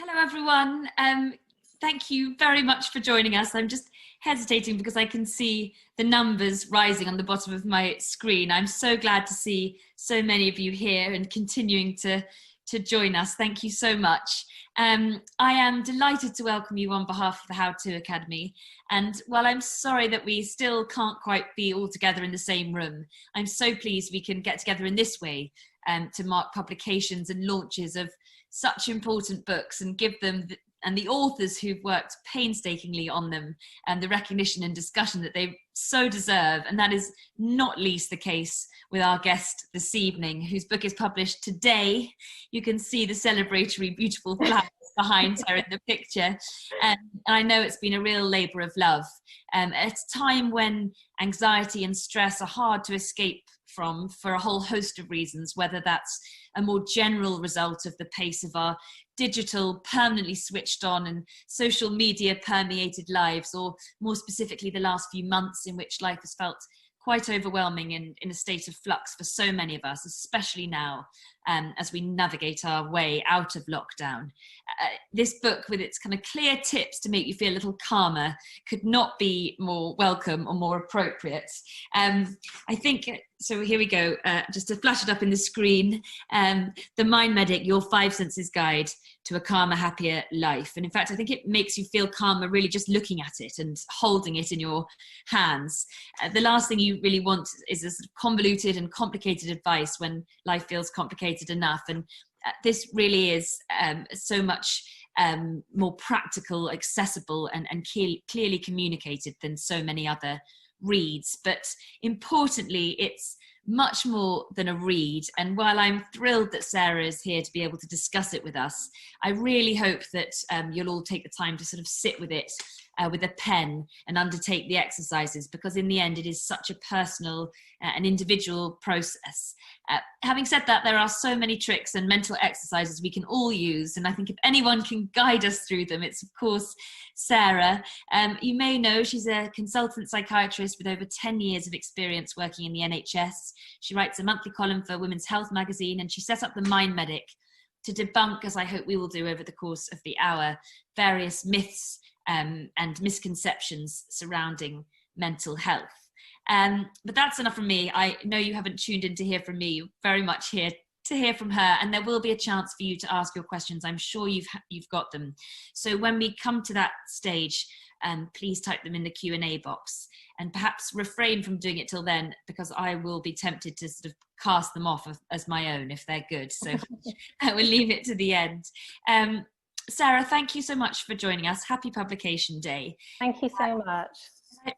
Hello, everyone. Thank you very much for joining us. I'm just hesitating because I can see the numbers rising on the bottom of my screen. I'm so glad to see so many of you here and continuing to join us. Thank you so much. I am delighted to welcome you on behalf of the How To Academy. And while I'm sorry that we still can't quite be all together in the same room, I'm so pleased we can get together in this way to mark publications and launches of such important books and give them and the authors who've worked painstakingly on them and the recognition and discussion that they so deserve. And that is not least the case with our guest this evening, whose book is published today. You can see the celebratory, beautiful flowers behind her in the picture. And I know it's been a real labour of love. At a time when anxiety and stress are hard to escape from for a whole host of reasons, whether that's a more general result of the pace of our digital, permanently switched on and social media permeated lives, or more specifically the last few months in which life has felt quite overwhelming and in a state of flux for so many of us, especially now as we navigate our way out of lockdown. This book, with its kind of clear tips to make you feel a little calmer, could not be more welcome or more appropriate. I think, so here we go, just to flash it up in the screen, The Mind Medic, Your Five Senses Guide to a Calmer, Happier Life. And in fact, I think it makes you feel calmer really just looking at it and holding it in your hands. The last thing you really want is a sort of convoluted and complicated advice when life feels complicated enough. And this really is so much more practical, accessible, and clearly communicated than so many other reads. But importantly, it's much more than a read. And while I'm thrilled that Sarah is here to be able to discuss it with us, I really hope that you'll all take the time to sort of sit with it with a pen and undertake the exercises, because in the end it is such a personal and individual process. Having said that, there are so many tricks and mental exercises we can all use, and I think if anyone can guide us through them, it's of course Sarah. You may know she's a consultant psychiatrist with over 10 years of experience working in the NHS. She writes a monthly column for Women's Health magazine, and she set up the Mind Medic to debunk, as I hope we will do over the course of the hour, various myths and misconceptions surrounding mental health. But that's enough from me. I know you haven't tuned in to hear from me. You're very much here to hear from her, and there will be a chance for you to ask your questions. I'm sure you've got them. So when we come to that stage, please type them in the Q&A box, and perhaps refrain from doing it till then, because I will be tempted to sort of cast them off as my own if they're good. So I will leave it to the end. Sarah, thank you so much for joining us. Happy Publication Day. Thank you so much.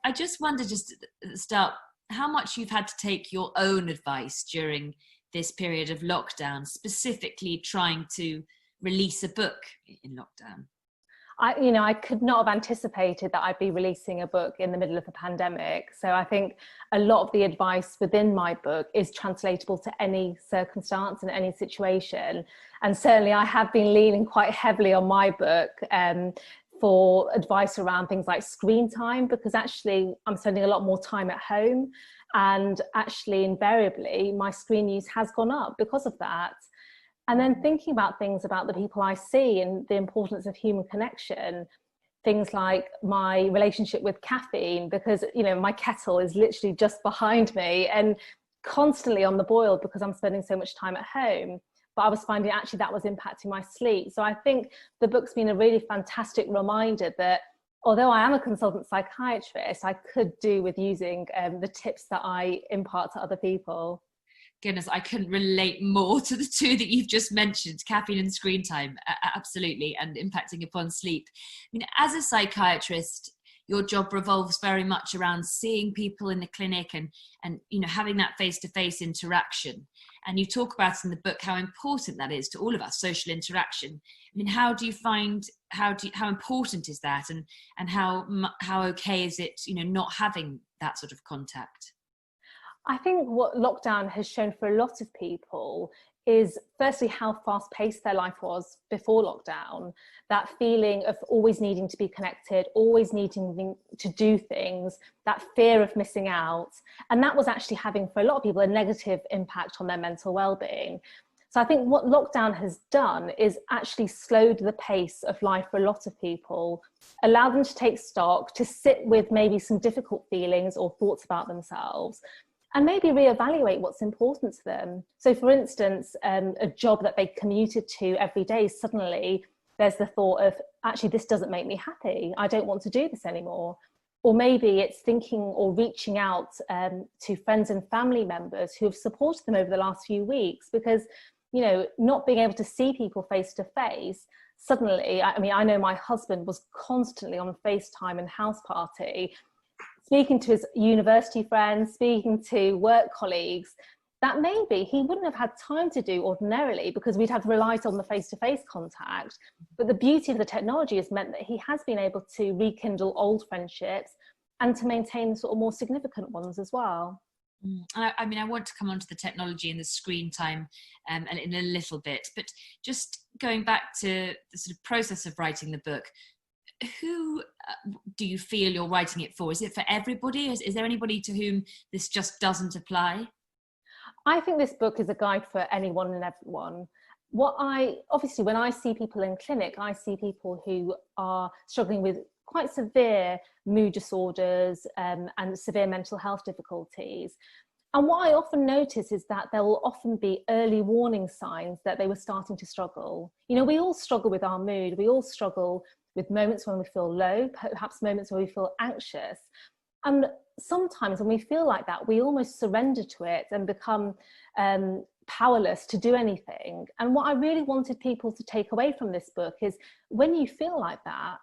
I just wonder, just at the start, how much you've had to take your own advice during this period of lockdown, specifically trying to release a book in lockdown. I could not have anticipated that I'd be releasing a book in the middle of a pandemic. So I think a lot of the advice within my book is translatable to any circumstance and any situation. And certainly I have been leaning quite heavily on my book for advice around things like screen time, because actually I'm spending a lot more time at home, and actually invariably my screen use has gone up because of that. And then thinking about things about the people I see and the importance of human connection, things like my relationship with caffeine, because, my kettle is literally just behind me and constantly on the boil because I'm spending so much time at home. But I was finding actually that was impacting my sleep. So I think the book's been a really fantastic reminder that although I am a consultant psychiatrist, I could do with using the tips that I impart to other people. Goodness, I couldn't relate more to the two that you've just mentioned, caffeine and screen time, absolutely, and impacting upon sleep. I mean, as a psychiatrist, your job revolves very much around seeing people in the clinic and having that face-to-face interaction. And you talk about in the book how important that is to all of us, social interaction. I mean, how important is that, and how okay is it, not having that sort of contact? I think what lockdown has shown for a lot of people is firstly how fast-paced their life was before lockdown, that feeling of always needing to be connected, always needing to do things, that fear of missing out. And that was actually having, for a lot of people, a negative impact on their mental well-being. So So I think what lockdown has done is actually slowed the pace of life for a lot of people, allow them to take stock, to sit with maybe some difficult feelings or thoughts about themselves, and maybe reevaluate what's important to them. So for instance, a job that they commuted to every day, suddenly there's the thought of, actually, this doesn't make me happy. I don't want to do this anymore. Or maybe it's thinking or reaching out to friends and family members who have supported them over the last few weeks, because, you know, not being able to see people face to face, suddenly, I mean, I know my husband was constantly on FaceTime and house party, speaking to his university friends, speaking to work colleagues, that maybe he wouldn't have had time to do ordinarily because we'd have relied on the face-to-face contact. But the beauty of the technology has meant that he has been able to rekindle old friendships and to maintain sort of more significant ones as well. I mean, I want to come on to the technology and the screen time in a little bit, but just going back to the sort of process of writing the book, who do you feel you're writing it for? Is it for everybody? Is there anybody to whom this just doesn't apply? I think this book is a guide for anyone and everyone. Obviously, when I see people in clinic, I see people who are struggling with quite severe mood disorders and severe mental health difficulties. And what I often notice is that there will often be early warning signs that they were starting to struggle. You know, we all struggle with our mood. We all struggle with moments when we feel low, perhaps moments where we feel anxious. And sometimes when we feel like that, we almost surrender to it and become powerless to do anything. And what I really wanted people to take away from this book is, when you feel like that,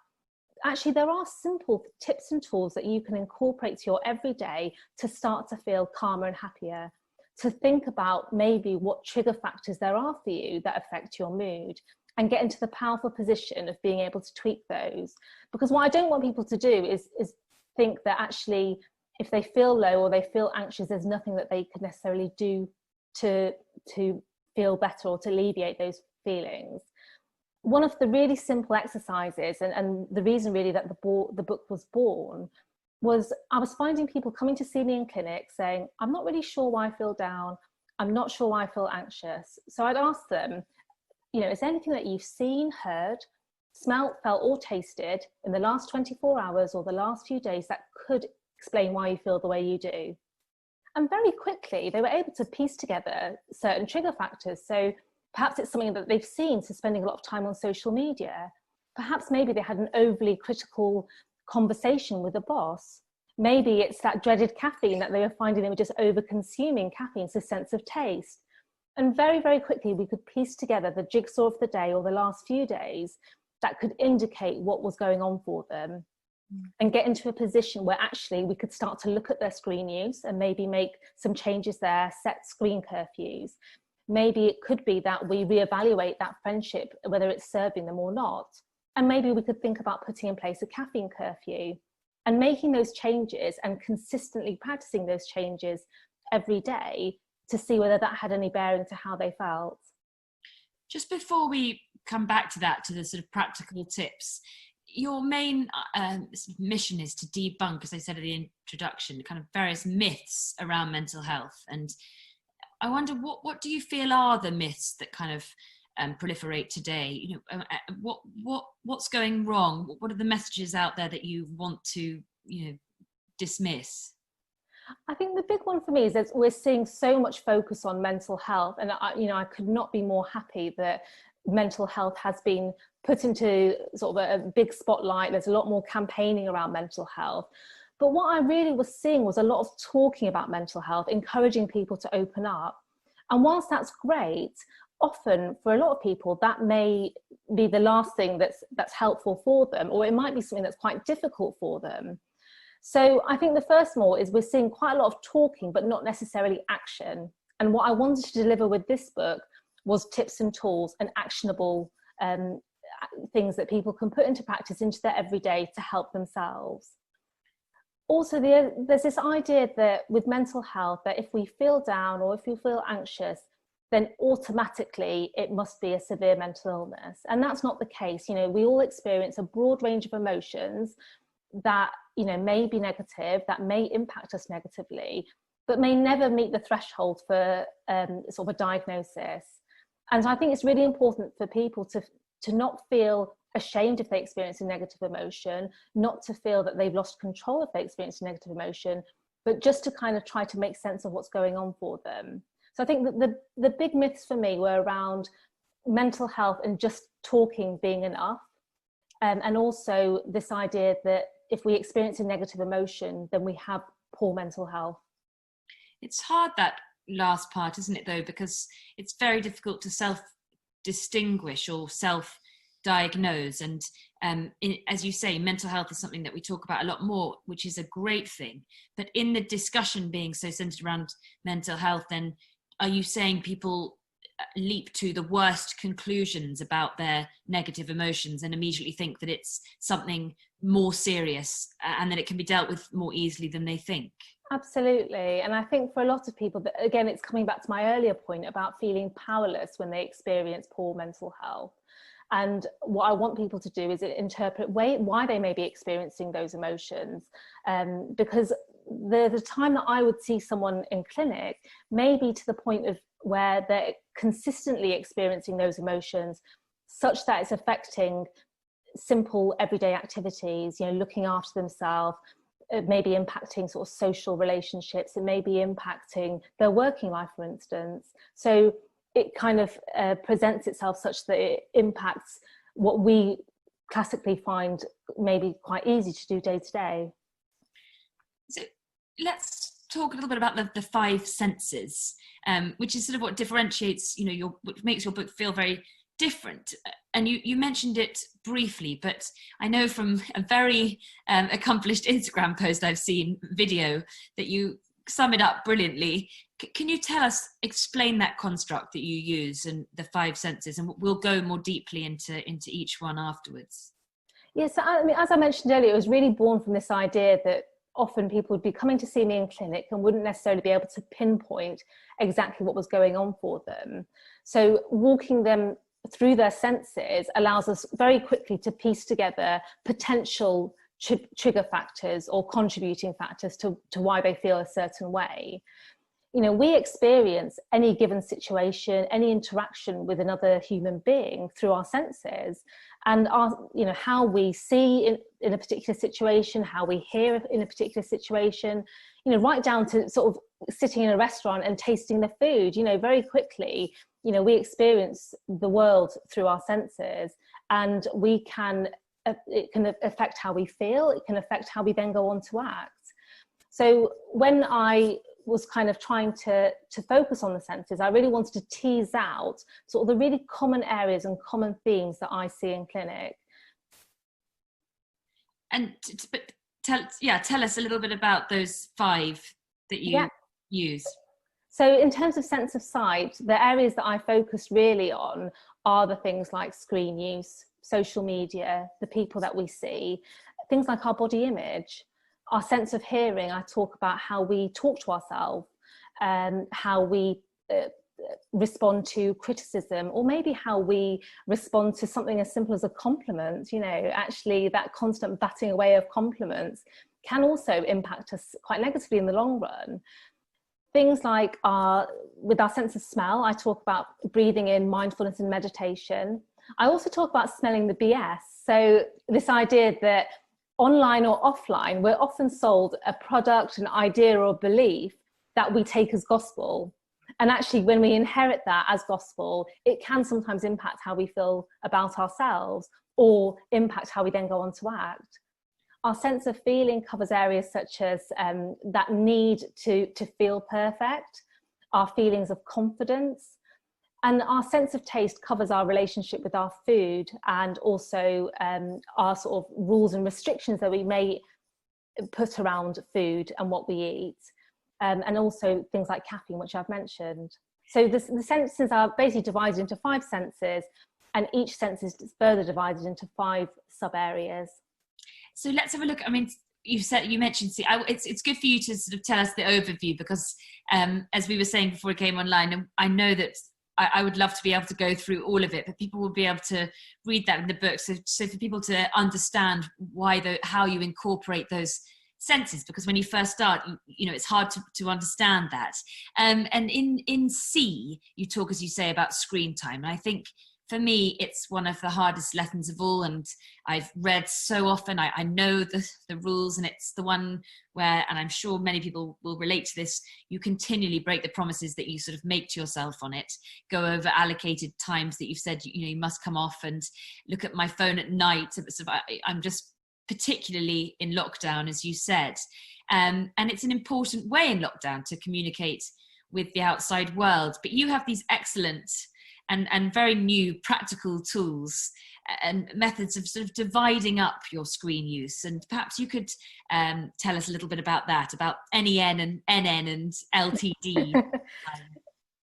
actually there are simple tips and tools that you can incorporate to your everyday to start to feel calmer and happier, to think about maybe what trigger factors there are for you that affect your mood, and get into the powerful position of being able to tweak those. Because what I don't want people to do is think that actually, if they feel low or they feel anxious, there's nothing that they could necessarily do to feel better or to alleviate those feelings. One of the really simple exercises, and the reason really that the book was born, was I was finding people coming to see me in clinic saying, I'm not really sure why I feel down, I'm not sure why I feel anxious. So I'd ask them, you know, is there anything that you've seen, heard, smelt, felt or tasted in the last 24 hours or the last few days that could explain why you feel the way you do? And very quickly they were able to piece together certain trigger factors. So perhaps it's something that they've seen, so spending a lot of time on social media. Perhaps maybe they had an overly critical conversation with a boss. Maybe it's that dreaded caffeine that they were finding they were just over consuming caffeine, so sense of taste. And very, very quickly we could piece together the jigsaw of the day or the last few days that could indicate what was going on for them, and get into a position where actually we could start to look at their screen use and maybe make some changes there, set screen curfews. Maybe it could be that we reevaluate that friendship, whether it's serving them or not. And maybe we could think about putting in place a caffeine curfew and making those changes and consistently practicing those changes every day to see whether that had any bearing to how they felt. Just before we come back to that, to the sort of practical tips, your main sort of mission is to debunk, as I said at the introduction, kind of various myths around mental health. And I wonder, what do you feel are the myths that kind of proliferate today? You know, what's going wrong? What are the messages out there that you want to, you know, dismiss? I think the big one for me is that we're seeing so much focus on mental health, and I could not be more happy that mental health has been put into sort of a big spotlight. There's a lot more campaigning around mental health. But what I really was seeing was a lot of talking about mental health, encouraging people to open up. And whilst that's great, often for a lot of people, that may be the last thing that's helpful for them, or it might be something that's quite difficult for them. So I think the first more is we're seeing quite a lot of talking, but not necessarily action. And what I wanted to deliver with this book was tips and tools and actionable things that people can put into practice into their everyday to help themselves. Also, there's this idea that with mental health, that if we feel down or if you feel anxious, then automatically it must be a severe mental illness. And that's not the case. You know, we all experience a broad range of emotions that, you know, may be negative, that may impact us negatively, but may never meet the threshold for sort of a diagnosis. And I think it's really important for people to not feel ashamed if they experience a negative emotion, not to feel that they've lost control if they experience a negative emotion, but just to kind of try to make sense of what's going on for them. So I think that the big myths for me were around mental health and just talking being enough. And also this idea that if we experience a negative emotion, then we have poor mental health. It's hard, that last part, isn't it, though, because it's very difficult to self-distinguish or self-diagnose. And as you say, mental health is something that we talk about a lot more, which is a great thing. But in the discussion being so centered around mental health, then are you saying people leap to the worst conclusions about their negative emotions and immediately think that it's something more serious and that it can be dealt with more easily than they think? Absolutely. And I think for a lot of people, that again, it's coming back to my earlier point about feeling powerless when they experience poor mental health. And what I want people to do is interpret why they may be experiencing those emotions. Because the time that I would see someone in clinic may be to the point of where they're consistently experiencing those emotions such that it's affecting simple everyday activities, looking after themselves. It may be impacting sort of social relationships. It may be impacting their working life, for instance. So it kind of presents itself such that it impacts what we classically find maybe quite easy to do day to day. So let's talk a little bit about the five senses, which is sort of what differentiates, what makes your book feel very different. And you mentioned it briefly, but I know from a very accomplished Instagram post I've seen, video, that you sum it up brilliantly. Can you explain that construct that you use and the five senses, and we'll go more deeply into each one afterwards? Yes, I mean, as I mentioned earlier, it was really born from this idea that often people would be coming to see me in clinic and wouldn't necessarily be able to pinpoint exactly what was going on for them. So walking them through their senses allows us very quickly to piece together potential trigger factors or contributing factors to why they feel a certain way. We experience any given situation, any interaction with another human being through our senses, and how we see in a particular situation, how we hear in a particular situation, right down to sort of sitting in a restaurant and tasting the food. Very quickly, we experience the world through our senses, and it can affect how we feel. It can affect how we then go on to act. So when I was kind of trying to focus on the senses, I really wanted to tease out sort of the really common areas and common themes that I see in clinic. And tell us a little bit about those five that you use. So in terms of sense of sight, the areas that I focused really on are the things like screen use, social media, the people that we see, things like our body image. Our sense of hearing, I talk about how we talk to ourselves, how we respond to criticism, or maybe how we respond to something as simple as a compliment. Actually that constant batting away of compliments can also impact us quite negatively in the long run. Things like with our sense of smell, I talk about breathing in, mindfulness and meditation. I also talk about smelling the BS. So this idea that online or offline, we're often sold a product, an idea or belief that we take as gospel. And actually, when we inherit that as gospel, it can sometimes impact how we feel about ourselves or impact how we then go on to act. Our sense of feeling covers areas such as that need to feel perfect, our feelings of confidence. And our sense of taste covers our relationship with our food, and also our sort of rules and restrictions that we may put around food and what we eat. And also things like caffeine, which I've mentioned. So the senses are basically divided into five senses, and each sense is further divided into five sub-areas. So let's have a look. I mean, you mentioned, it's good for you to sort of tell us the overview, because as we were saying before it came online, and I know that I would love to be able to go through all of it, but people will be able to read that in the book. So for people to understand how you incorporate those senses, because when you first start, you know, it's hard to understand that. And in C, you talk, as you say, about screen time. And I think for me, it's one of the hardest lessons of all. And I've read so often, I know the rules, and it's the one where, and I'm sure many people will relate to this, you continually break the promises that you sort of make to yourself on it, go over allocated times that you've said, you know, you must come off and look at my phone at night. So I'm just particularly in lockdown, as you said. And it's an important way in lockdown to communicate with the outside world. But you have these excellent and very new practical tools and methods of sort of dividing up your screen use. And perhaps you could tell us a little bit about that, about NEN and NN and LTD.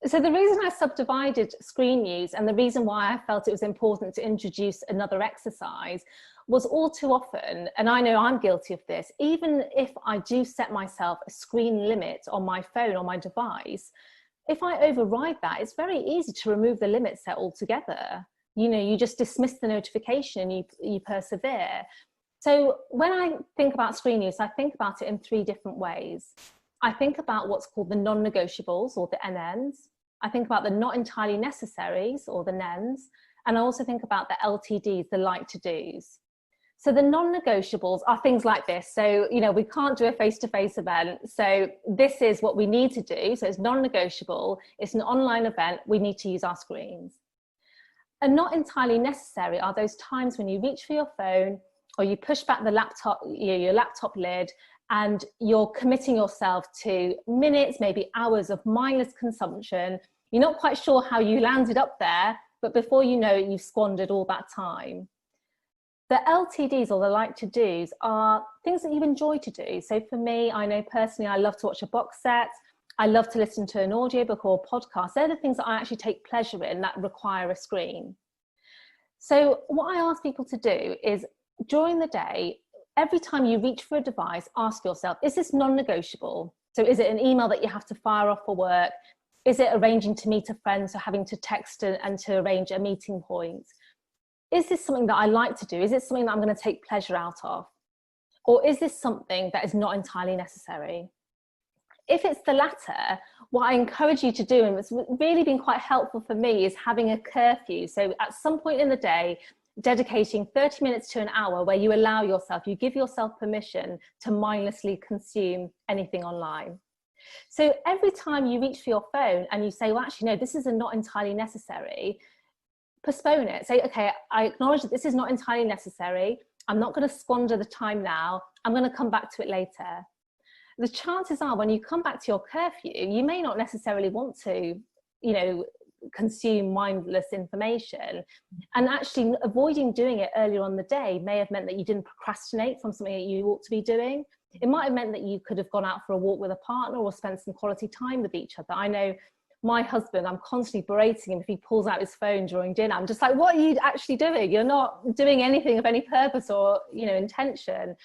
So the reason I subdivided screen use, and the reason why I felt it was important to introduce another exercise, was all too often, and I know I'm guilty of this, even if I do set myself a screen limit on my phone or my device, if I override that, it's very easy to remove the limit set altogether. You know, you just dismiss the notification and you persevere. So when I think about screen use, I think about it in 3 different ways. I think about what's called the non-negotiables, or the NNs. I think about the not entirely necessaries, or the NENs. And I also think about the LTDs, the like to do's. So the non-negotiables are things like this. So, you know, we can't do a face-to-face event. So this is what we need to do. So it's non-negotiable. It's an online event. We need to use our screens. And not entirely necessary are those times when you reach for your phone, or you push back the laptop, your laptop lid, and you're committing yourself to minutes, maybe hours of mindless consumption. You're not quite sure how you landed up there, but before you know it, you've squandered all that time. The LTDs, or the like to do's, are things that you enjoy to do. So for me, I know personally, I love to watch a box set. I love to listen to an audiobook or a podcast. They're the things that I actually take pleasure in that require a screen. So what I ask people to do is, during the day, every time you reach for a device, ask yourself, is this non-negotiable? So is it an email that you have to fire off for work? Is it arranging to meet a friend, so having to text and to arrange a meeting point? Is this something that I like to do? Is it something that I'm going to take pleasure out of? Or is this something that is not entirely necessary? If it's the latter, what I encourage you to do, and what's really been quite helpful for me, is having a curfew. So at some point in the day, dedicating 30 minutes to an hour where you allow yourself, you give yourself permission to mindlessly consume anything online. So every time you reach for your phone and you say, well, actually, no, this is not entirely necessary, postpone it. Say, okay, I acknowledge that this is not entirely necessary. I'm not going to squander the time now. I'm going to come back to it later. The chances are, when you come back to your curfew, you may not necessarily want to, you know, consume mindless information. And actually avoiding doing it earlier on the day may have meant that you didn't procrastinate from something that you ought to be doing. It might have meant that you could have gone out for a walk with a partner or spent some quality time with each other. I know my husband, I'm constantly berating him if he pulls out his phone during dinner. I'm just like, what are you actually doing? You're not doing anything of any purpose or, you know, intention.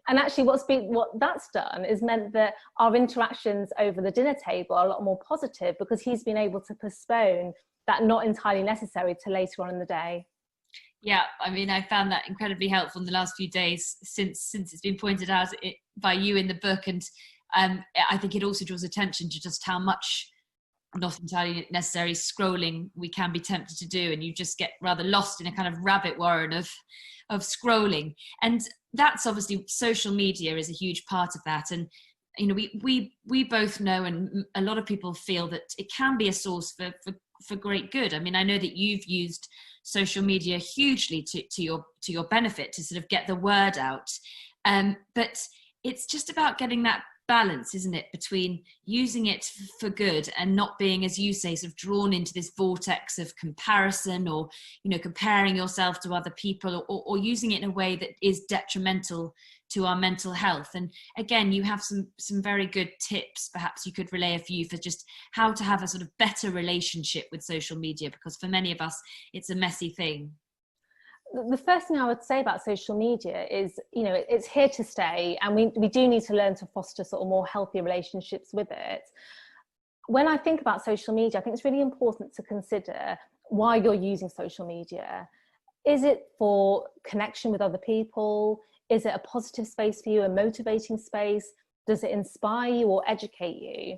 And actually what that's done is meant that our interactions over the dinner table are a lot more positive, because he's been able to postpone that not entirely necessary to later on in the day. Yeah, I mean, I found that incredibly helpful in the last few days since it's been pointed out by you in the book. And I think it also draws attention to just how much not entirely necessary scrolling we can be tempted to do, and you just get rather lost in a kind of rabbit warren of scrolling. And that's obviously, social media is a huge part of that. And you know, we both know, and a lot of people feel, that it can be a source for great good. I mean, I know that you've used social media hugely to your benefit, to sort of get the word out, but it's just about getting that balance, isn't it, between using it for good and not being, as you say, sort of drawn into this vortex of comparison, or, you know, comparing yourself to other people, or using it in a way that is detrimental to our mental health. And again, you have some very good tips. Perhaps you could relay a few for just how to have a sort of better relationship with social media, because for many of us, it's a messy thing. The first thing I would say about social media is, you know, it's here to stay, and we do need to learn to foster sort of more healthy relationships with it. When I think about social media, I think it's really important to consider why you're using social media. Is it for connection with other people? Is it a positive space for you, a motivating space? Does it inspire you or educate you?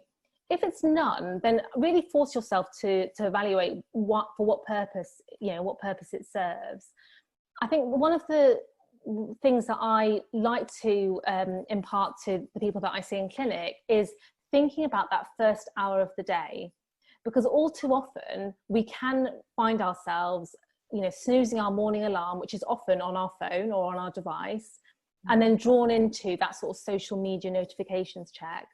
If it's none, then really force yourself to evaluate for what purpose, what purpose it serves. I think one of the things that I like to impart to the people that I see in clinic is thinking about that first hour of the day, because all too often we can find ourselves, snoozing our morning alarm, which is often on our phone or on our device, and then drawn into that sort of social media notifications check.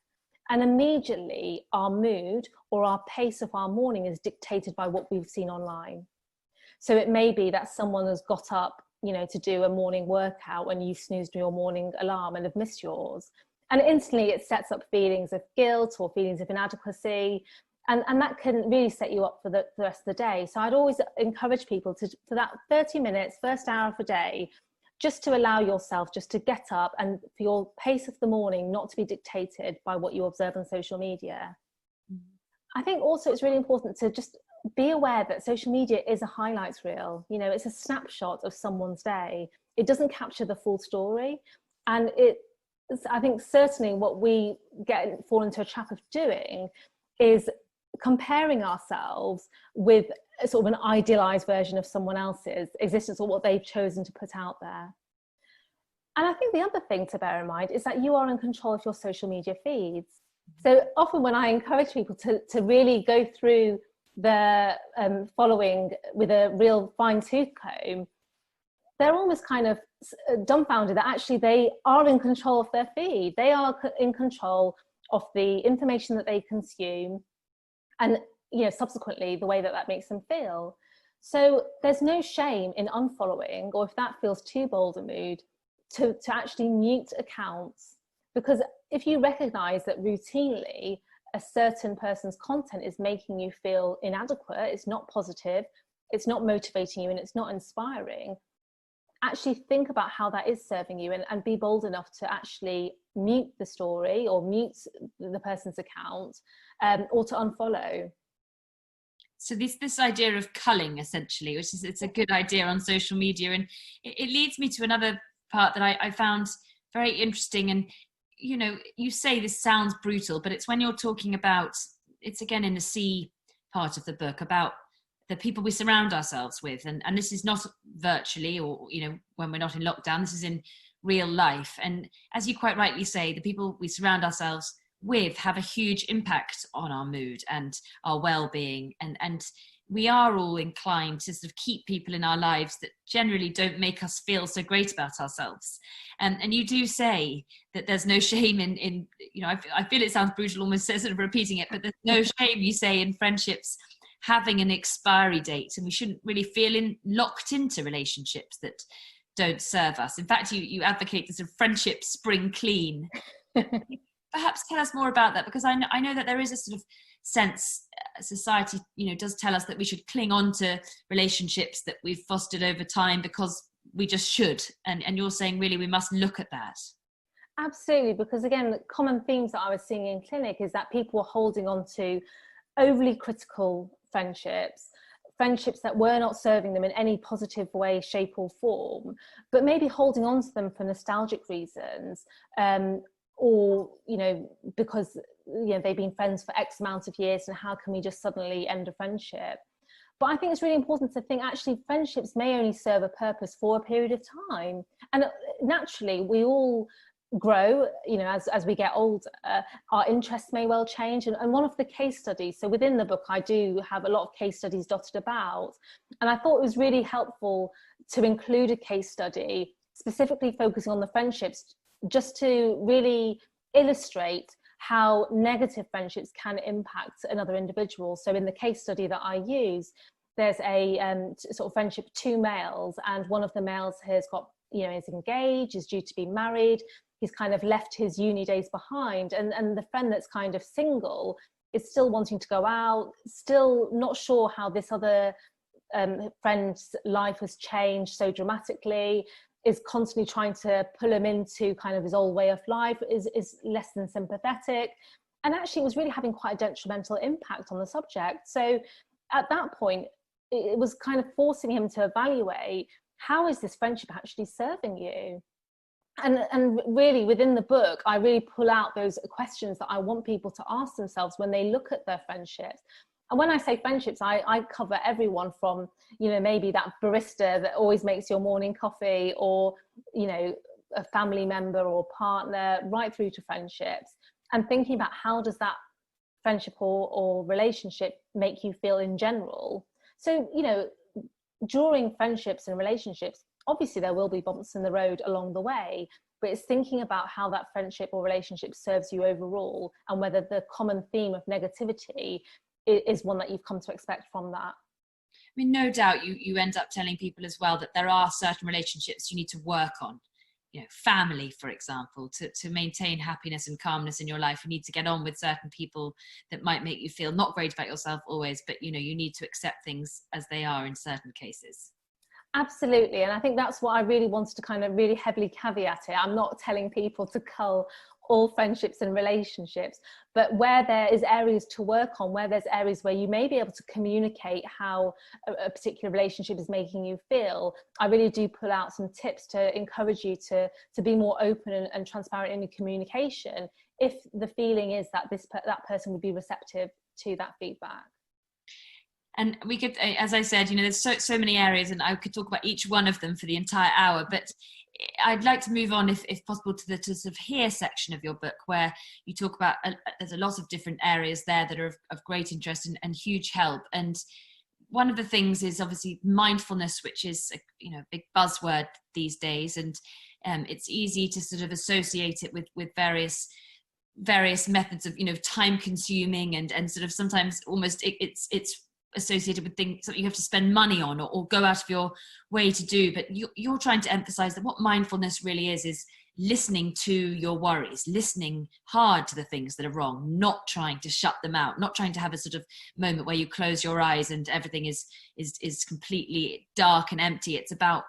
And immediately our mood or our pace of our morning is dictated by what we've seen online. So it may be that someone has got up, to do a morning workout when you snoozed your morning alarm and have missed yours. And instantly it sets up feelings of guilt or feelings of inadequacy. And that can really set you up for the rest of the day. So I'd always encourage people for that 30 minutes, first hour of the day, just to allow yourself just to get up and for your pace of the morning not to be dictated by what you observe on social media. I think also it's really important to just be aware that social media is a highlights reel. It's a snapshot of someone's day. It doesn't capture the full story. And I think certainly what we fall into a trap of doing is comparing ourselves with a sort of an idealized version of someone else's existence or what they've chosen to put out there. And I think the other thing to bear in mind is that you are in control of your social media feeds. So often when I encourage people to really go through the following with a real fine-tooth comb, they're almost kind of dumbfounded that actually they are in control of their feed. They are in control of the information that they consume and, subsequently the way that makes them feel. So there's no shame in unfollowing, or if that feels too bold a mood, to actually mute accounts. Because if you recognize that routinely a certain person's content is making you feel inadequate, it's not positive, it's not motivating you, and it's not inspiring, actually think about how that is serving you and be bold enough to actually mute the story or mute the person's account, or to unfollow. So this idea of culling, essentially, which is, it's a good idea on social media. And it leads me to another part that I found very interesting. And, you say this sounds brutal, but it's when you're talking about, it's again in the C part of the book, about the people we surround ourselves with. And this is not virtually or, when we're not in lockdown, this is in real life. And as you quite rightly say, the people we surround ourselves with have a huge impact on our mood and our well-being. And we are all inclined to sort of keep people in our lives that generally don't make us feel so great about ourselves. And you do say that there's no shame in I feel it sounds brutal almost sort of repeating it, but there's no shame, you say, in friendships having an expiry date, and we shouldn't really feel locked into relationships that don't serve us. In fact, you advocate this sort of friendship spring clean. Perhaps tell us more about that, because I know that there is a sort of sense society, does tell us that we should cling on to relationships that we've fostered over time because we just should. And you're saying really we must look at that. Absolutely, because again, the common themes that I was seeing in clinic is that people were holding on to overly critical friendships that were not serving them in any positive way, shape or form, but maybe holding on to them for nostalgic reasons, or because they've been friends for X amount of years, and how can we just suddenly end a friendship? But I think it's really important to think actually friendships may only serve a purpose for a period of time, and naturally we all grow, as we get older, our interests may well change. And one of the case studies, so within the book I do have a lot of case studies dotted about, and I thought it was really helpful to include a case study specifically focusing on the friendships, just to really illustrate how negative friendships can impact another individual. So in the case study that I use, there's a sort of friendship, two males, and one of the males has got, is engaged, is due to be married. He's kind of left his uni days behind, and the friend that's kind of single is still wanting to go out, still not sure how this other friend's life has changed so dramatically, is constantly trying to pull him into kind of his old way of life, is less than sympathetic, and actually was really having quite a detrimental impact on the subject. So at that point, it was kind of forcing him to evaluate, how is this friendship actually serving you? And really within the book, I really pull out those questions that I want people to ask themselves when they look at their friendships. And when I say friendships, I cover everyone from, you know, maybe that barista that always makes your morning coffee, or, you know, a family member or partner, right through to friendships, and thinking about how does that friendship or relationship make you feel in general. So, you know, during friendships and relationships, obviously there will be bumps in the road along the way, but it's thinking about how that friendship or relationship serves you overall, and whether the common theme of negativity is one that you've come to expect from that. I mean, no doubt you end up telling people as well that there are certain relationships you need to work on. You know, family, for example, to maintain happiness and calmness in your life, you need to get on with certain people that might make you feel not great about yourself always, but, you know, you need to accept things as they are in certain cases. Absolutely. And I think that's what I really wanted to kind of really heavily caveat it. I'm not telling people to cull all friendships and relationships, but where there is areas to work on, where there's areas where you may be able to communicate how a particular relationship is making you feel, I really do pull out some tips to encourage you to be more open and transparent in your communication, if the feeling is that that person would be receptive to that feedback. And we could, as I said, you know, there's so many areas, and I could talk about each one of them for the entire hour, but I'd like to move on, if possible, to the sort of here section of your book, where you talk about, there's a lot of different areas there that are of great interest and huge help. And one of the things is obviously mindfulness, which is a, you know, big buzzword these days. And it's easy to sort of associate it with various methods of, you know, time consuming and sort of sometimes almost it's associated with things that you have to spend money on or go out of your way to do. But you're trying to emphasize that what mindfulness really is listening to your worries, listening hard to the things that are wrong, not trying to shut them out, not trying to have a sort of moment where you close your eyes and everything is completely dark and empty. It's about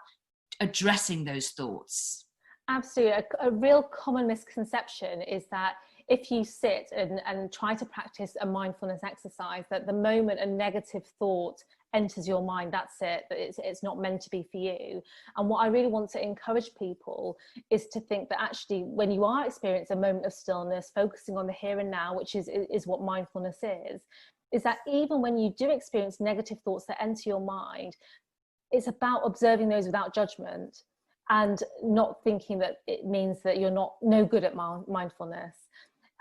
addressing those thoughts. Absolutely. A real common misconception is that if you sit and try to practice a mindfulness exercise, that the moment a negative thought enters your mind, that's it, that it's not meant to be for you. And what I really want to encourage people is to think that actually when you are experiencing a moment of stillness, focusing on the here and now, which is what mindfulness is that even when you do experience negative thoughts that enter your mind, it's about observing those without judgment and not thinking that it means that you're no good at mindfulness.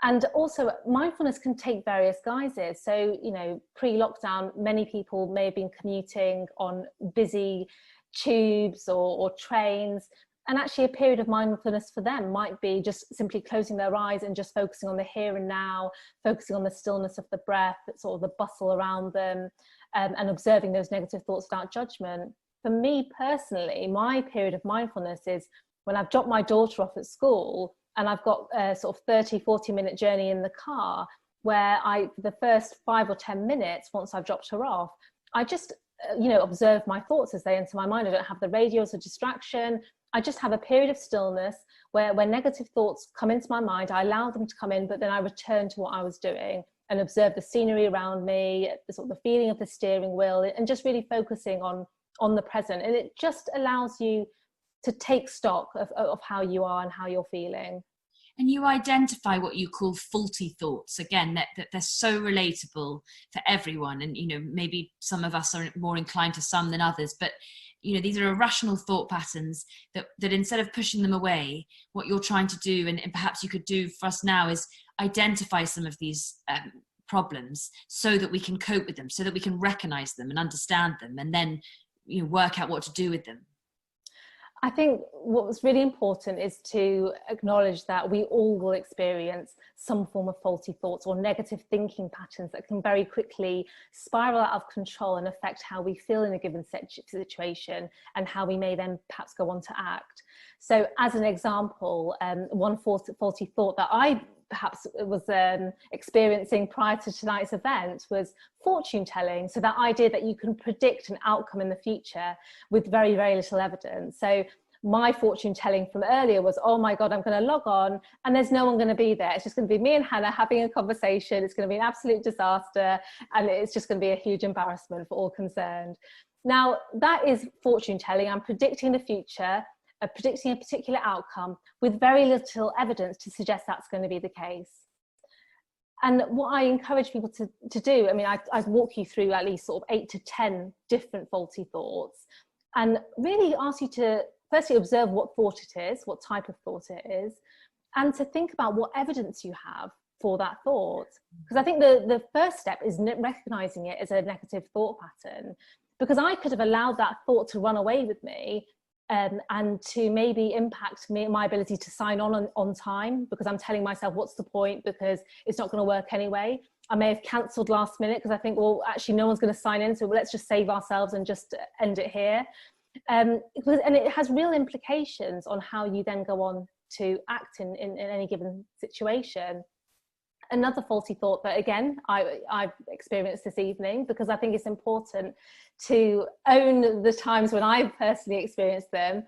And also mindfulness can take various guises. So, you know, pre-lockdown, many people may have been commuting on busy tubes or trains. And actually a period of mindfulness for them might be just simply closing their eyes and just focusing on the here and now, focusing on the stillness of the breath, sort of the bustle around them, and observing those negative thoughts without judgment. For me personally, my period of mindfulness is when I've dropped my daughter off at school and I've got a sort of 30-40 minute journey in the car, where the first 5 or 10 minutes, once I've dropped her off, I just, you know, observe my thoughts as they enter my mind. I don't have the radio as a distraction. I just have a period of stillness where negative thoughts come into my mind, I allow them to come in, but then I return to what I was doing and observe the scenery around me, the sort of the feeling of the steering wheel, and just really focusing on the present. And it just allows you to take stock of how you are and how you're feeling. And you identify what you call faulty thoughts. Again, that they're so relatable for everyone. And, you know, maybe some of us are more inclined to some than others, but, you know, these are irrational thought patterns that instead of pushing them away, what you're trying to do, and perhaps you could do for us now, is identify some of these problems so that we can cope with them, so that we can recognize them and understand them, and then, you know, work out what to do with them. I think what was really important is to acknowledge that we all will experience some form of faulty thoughts or negative thinking patterns that can very quickly spiral out of control and affect how we feel in a given situation and how we may then perhaps go on to act. So as an example, one faulty thought that I perhaps was experiencing prior to tonight's event was fortune telling. So that idea that you can predict an outcome in the future with very, very little evidence. So my fortune telling from earlier was, oh my God, I'm going to log on and there's no one going to be there. It's just going to be me and Hannah having a conversation. It's going to be an absolute disaster. And it's just going to be a huge embarrassment for all concerned. Now that is fortune telling. I'm predicting the future. predicting a particular outcome with very little evidence to suggest that's going to be the case. And what I encourage people to do, I mean, I walk you through at least sort of 8 to 10 different faulty thoughts, and really ask you to firstly observe what thought it is, what type of thought it is, and to think about what evidence you have for that thought. Because I think the first step is recognizing it as a negative thought pattern, because I could have allowed that thought to run away with me, and to maybe impact my ability to sign on time, because I'm telling myself, what's the point, because it's not going to work anyway. I may have cancelled last minute because I think, well, actually no one's going to sign in, so let's just save ourselves and just end it here. And it has real implications on how you then go on to act in any given situation. Another faulty thought that, again, I've experienced this evening, because I think it's important to own the times when I've personally experienced them,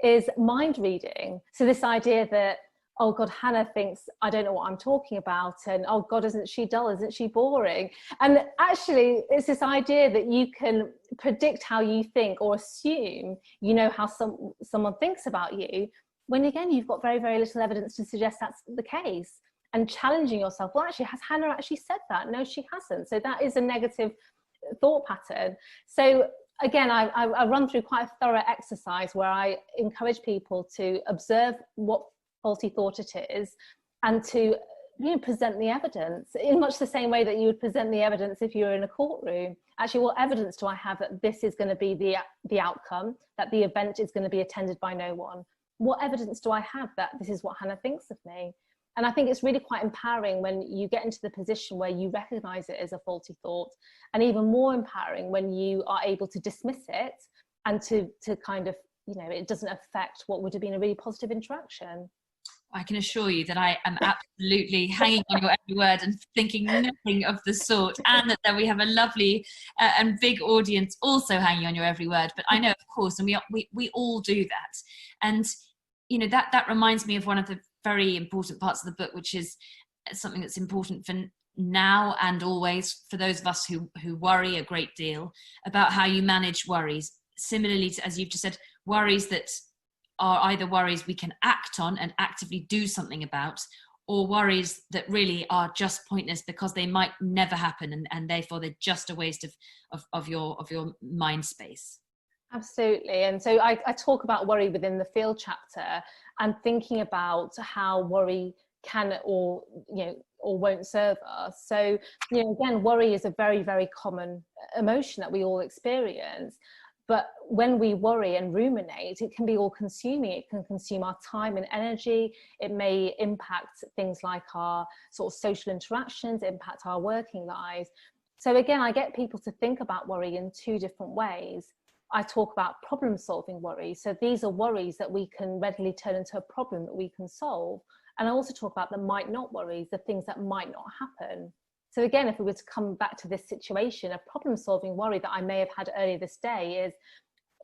is mind reading. So this idea that, oh God, Hannah thinks I don't know what I'm talking about, and oh God, isn't she dull? Isn't she boring? And actually, it's this idea that you can predict how you think, or assume you know how someone thinks about you, when again, you've got very, very little evidence to suggest that's the case. And challenging yourself, well, actually, has Hannah actually said that? No, she hasn't. So that is a negative thought pattern. So again, I run through quite a thorough exercise where I encourage people to observe what faulty thought it is, and to present the evidence in much the same way that you would present the evidence if you were in a courtroom. Actually, what evidence do I have that this is going to be the outcome, that the event is going to be attended by no one? What evidence do I have that this is what Hannah thinks of me? And I think it's really quite empowering when you get into the position where you recognize it as a faulty thought, and even more empowering when you are able to dismiss it, and to kind of, it doesn't affect what would have been a really positive interaction. I can assure you that I am absolutely hanging on your every word and thinking nothing of the sort, and that we have a lovely and big audience also hanging on your every word. But I know, of course, and we all do that. And, that reminds me of one of the very important parts of the book, which is something that's important for now and always for those of us who worry a great deal, about how you manage worries. Similarly to, as you've just said, worries that are either worries we can act on and actively do something about, or worries that really are just pointless because they might never happen, and therefore they're just a waste of your mind space. Absolutely. And so I talk about worry within the field chapter, and thinking about how worry can or won't serve us. So, again, worry is a very, very common emotion that we all experience. But when we worry and ruminate, it can be all consuming. It can consume our time and energy. It may impact things like our sort of social interactions, impact our working lives. So again, I get people to think about worry in two different ways. I talk about problem-solving worries. So these are worries that we can readily turn into a problem that we can solve. And I also talk about the might not worries, the things that might not happen. So again, if we were to come back to this situation, a problem-solving worry that I may have had earlier this day is,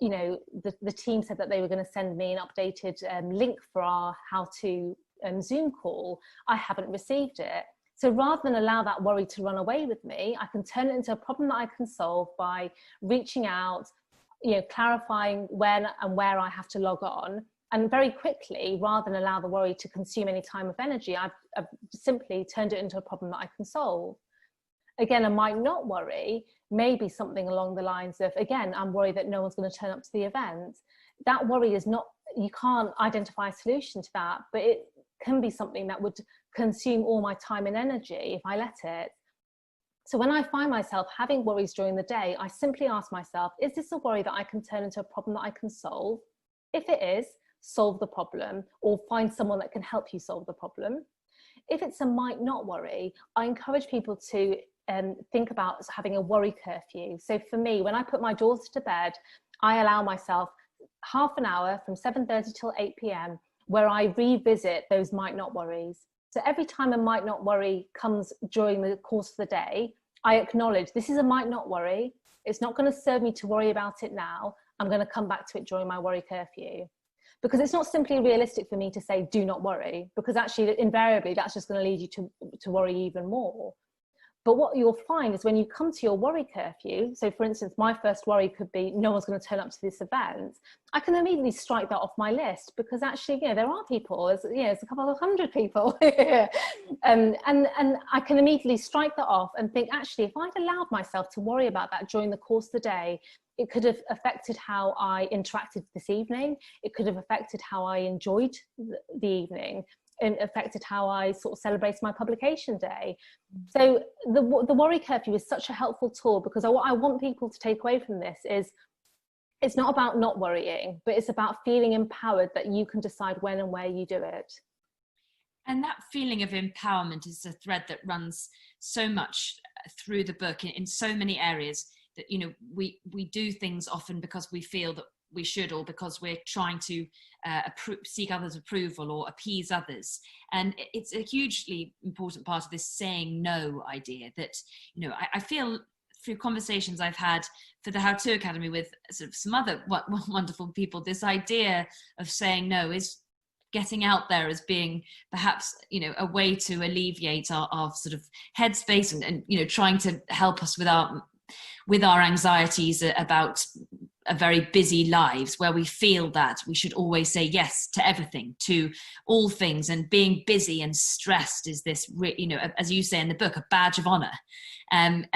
the team said that they were going to send me an updated link for our How To Zoom call. I haven't received it. So rather than allow that worry to run away with me, I can turn it into a problem that I can solve by reaching out, clarifying when and where I have to log on. And very quickly, rather than allow the worry to consume any time of energy, I've simply turned it into a problem that I can solve. Again, I might not worry, maybe something along the lines of, again, I'm worried that no one's going to turn up to the event. That worry is not, you can't identify a solution to that, but it can be something that would consume all my time and energy if I let it. So when I find myself having worries during the day, I simply ask myself, is this a worry that I can turn into a problem that I can solve? If it is, solve the problem, or find someone that can help you solve the problem. If it's a might not worry, I encourage people to think about having a worry curfew. So for me, when I put my daughter to bed, I allow myself half an hour from 7:30 till 8 p.m. where I revisit those might not worries. So every time a might not worry comes during the course of the day, I acknowledge this is a might not worry. It's not going to serve me to worry about it now. I'm going to come back to it during my worry curfew. Because it's not simply realistic for me to say, do not worry, because actually invariably that's just going to lead you to worry even more. But what you'll find is when you come to your worry curfew, so for instance, my first worry could be no one's going to turn up to this event. I can immediately strike that off my list because actually, there are people, there's a couple of hundred people here. And I can immediately strike that off and think, actually, if I'd allowed myself to worry about that during the course of the day, it could have affected how I interacted this evening. It could have affected how I enjoyed the evening, and affected how I sort of celebrated my publication day. So the worry curfew is such a helpful tool, because what I want people to take away from this is it's not about not worrying, but it's about feeling empowered that you can decide when and where you do it. And that feeling of empowerment is a thread that runs so much through the book in so many areas, that, we do things often because we feel that we should, or because we're trying to seek others' approval or appease others. And it's a hugely important part of this saying no idea that, I feel through conversations I've had for the How To Academy with sort of some other wonderful people, this idea of saying no is getting out there as being perhaps, a way to alleviate our sort of headspace and trying to help us with our anxieties about a very busy lives, where we feel that we should always say yes to everything, to all things, and being busy and stressed is this, as you say in the book, a badge of honor. And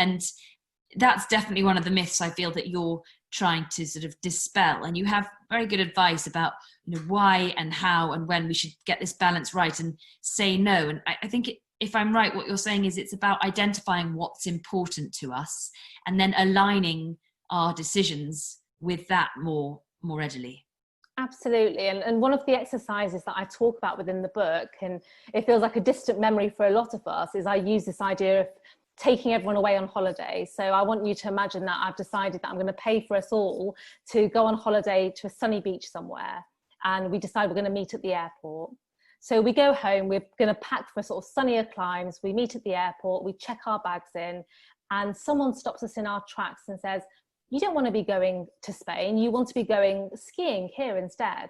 that's definitely one of the myths I feel that you're trying to sort of dispel. And you have very good advice about why and how and when we should get this balance right and say no. And I think if I'm right, what you're saying is it's about identifying what's important to us and then aligning our decisions with that more readily. Absolutely. And one of the exercises that I talk about within the book, and it feels like a distant memory for a lot of us, is I use this idea of taking everyone away on holiday. So I want you to imagine that I've decided that I'm going to pay for us all to go on holiday to a sunny beach somewhere. And we decide we're going to meet at the airport. So we go home, we're going to pack for sort of sunnier climes. We meet at the airport, we check our bags in, and someone stops us in our tracks and says, you don't want to be going to Spain, you want to be going skiing here instead.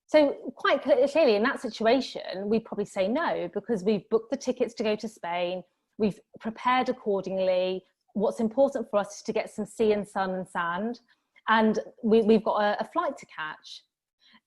So quite clearly in that situation, we probably say no, because we've booked the tickets to go to Spain, we've prepared accordingly. What's important for us is to get some sea and sun and sand, and we've got a flight to catch.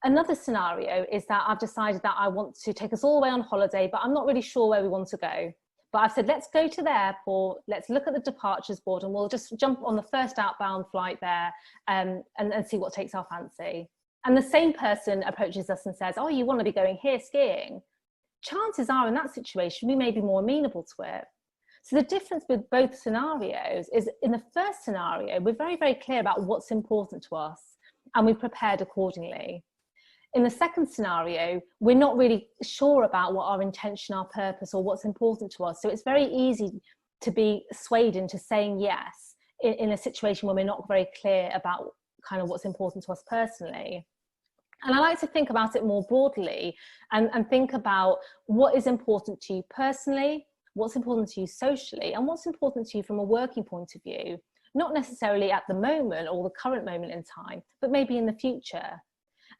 Another scenario is that I've decided that I want to take us all the way on holiday, but I'm not really sure where we want to go. But I've said, let's go to the airport, let's look at the departures board, and we'll just jump on the first outbound flight there and see what takes our fancy. And the same person approaches us and says, oh, you want to be going here skiing? Chances are in that situation, we may be more amenable to it. So the difference with both scenarios is in the first scenario, we're very, very clear about what's important to us and we've prepared accordingly. In the second scenario, we're not really sure about what our intention, our purpose, or what's important to us. So it's very easy to be swayed into saying yes in a situation where we're not very clear about kind of what's important to us personally. And I like to think about it more broadly and think about what is important to you personally, what's important to you socially, and what's important to you from a working point of view, not necessarily at the moment or the current moment in time, but maybe in the future.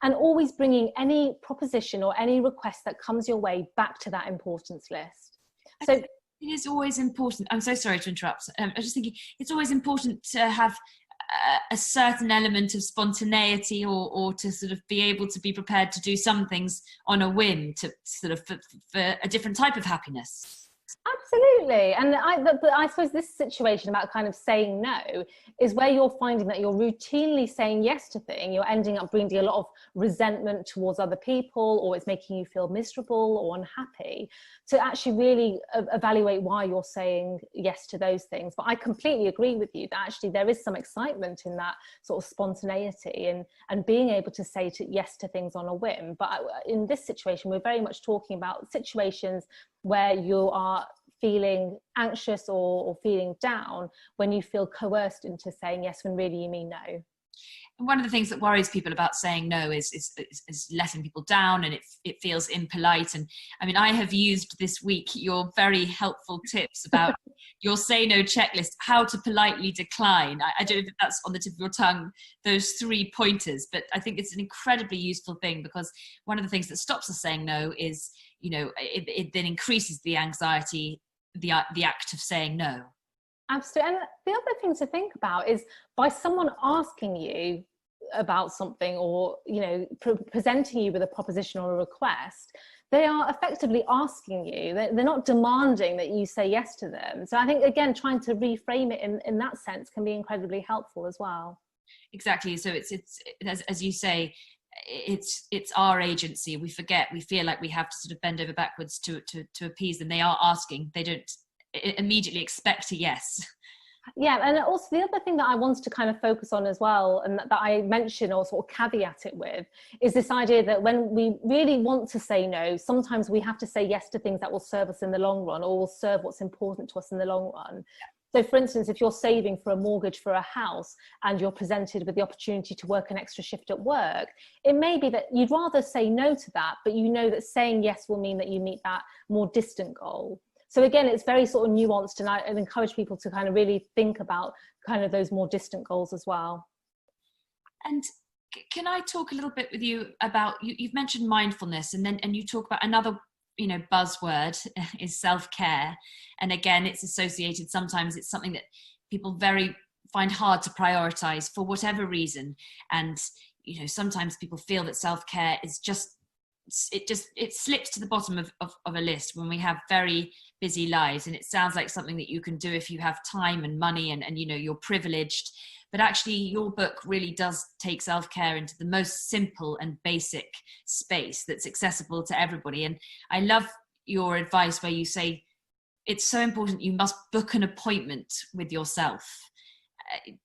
And always bringing any proposition or any request that comes your way back to that importance list. So it is always important. I'm so sorry to interrupt. I was just thinking it's always important to have a certain element of spontaneity or to sort of be able to be prepared to do some things on a whim to sort of for a different type of happiness. Absolutely. And I suppose this situation about kind of saying no is where you're finding that you're routinely saying yes to things. You're ending up bringing a lot of resentment towards other people, or it's making you feel miserable or unhappy, to actually really evaluate why you're saying yes to those things. But I completely agree with you that actually there is some excitement in that sort of spontaneity and being able to say yes to things on a whim. But in this situation, we're very much talking about situations where you are feeling anxious or feeling down when you feel coerced into saying yes when really you mean no. And one of the things that worries people about saying no is letting people down, and it feels impolite. And I mean, I have used this week your very helpful tips about your say no checklist, how to politely decline. I don't know if that's on the tip of your tongue, those 3 pointers, but I think it's an incredibly useful thing, because one of the things that stops us saying no is, it then increases the anxiety the act of saying no. Absolutely. And the other thing to think about is, by someone asking you about something, or presenting you with a proposition or a request, they are effectively asking you. They're not demanding that you say yes to them. So I think, again, trying to reframe it in that sense can be incredibly helpful as well. Exactly. So it's as you say, it's our agency. We feel like we have to sort of bend over backwards to appease them. They are asking. They don't immediately expect a yes. Yeah, and also the other thing that I wanted to kind of focus on as well, and that I mention or sort of caveat it with, is this idea that when we really want to say no, sometimes we have to say yes to things that will serve us in the long run, or will serve what's important to us in the long run. So for instance, if you're saving for a mortgage for a house and you're presented with the opportunity to work an extra shift at work, it may be that you'd rather say no to that, but you know that saying yes will mean that you meet that more distant goal. So again, it's very sort of nuanced, and I encourage people to kind of really think about kind of those more distant goals as well. And can I talk a little bit with you about, you've mentioned mindfulness, and you talk about another, buzzword is self-care. And again, it's associated, sometimes it's something that people find hard to prioritize for whatever reason. And, sometimes people feel that self-care is it slips to the bottom of a list when we have very busy lives, and it sounds like something that you can do if you have time and money and you're privileged. But actually your book really does take self-care into the most simple and basic space that's accessible to everybody. And I love your advice where you say it's so important, you must book an appointment with yourself,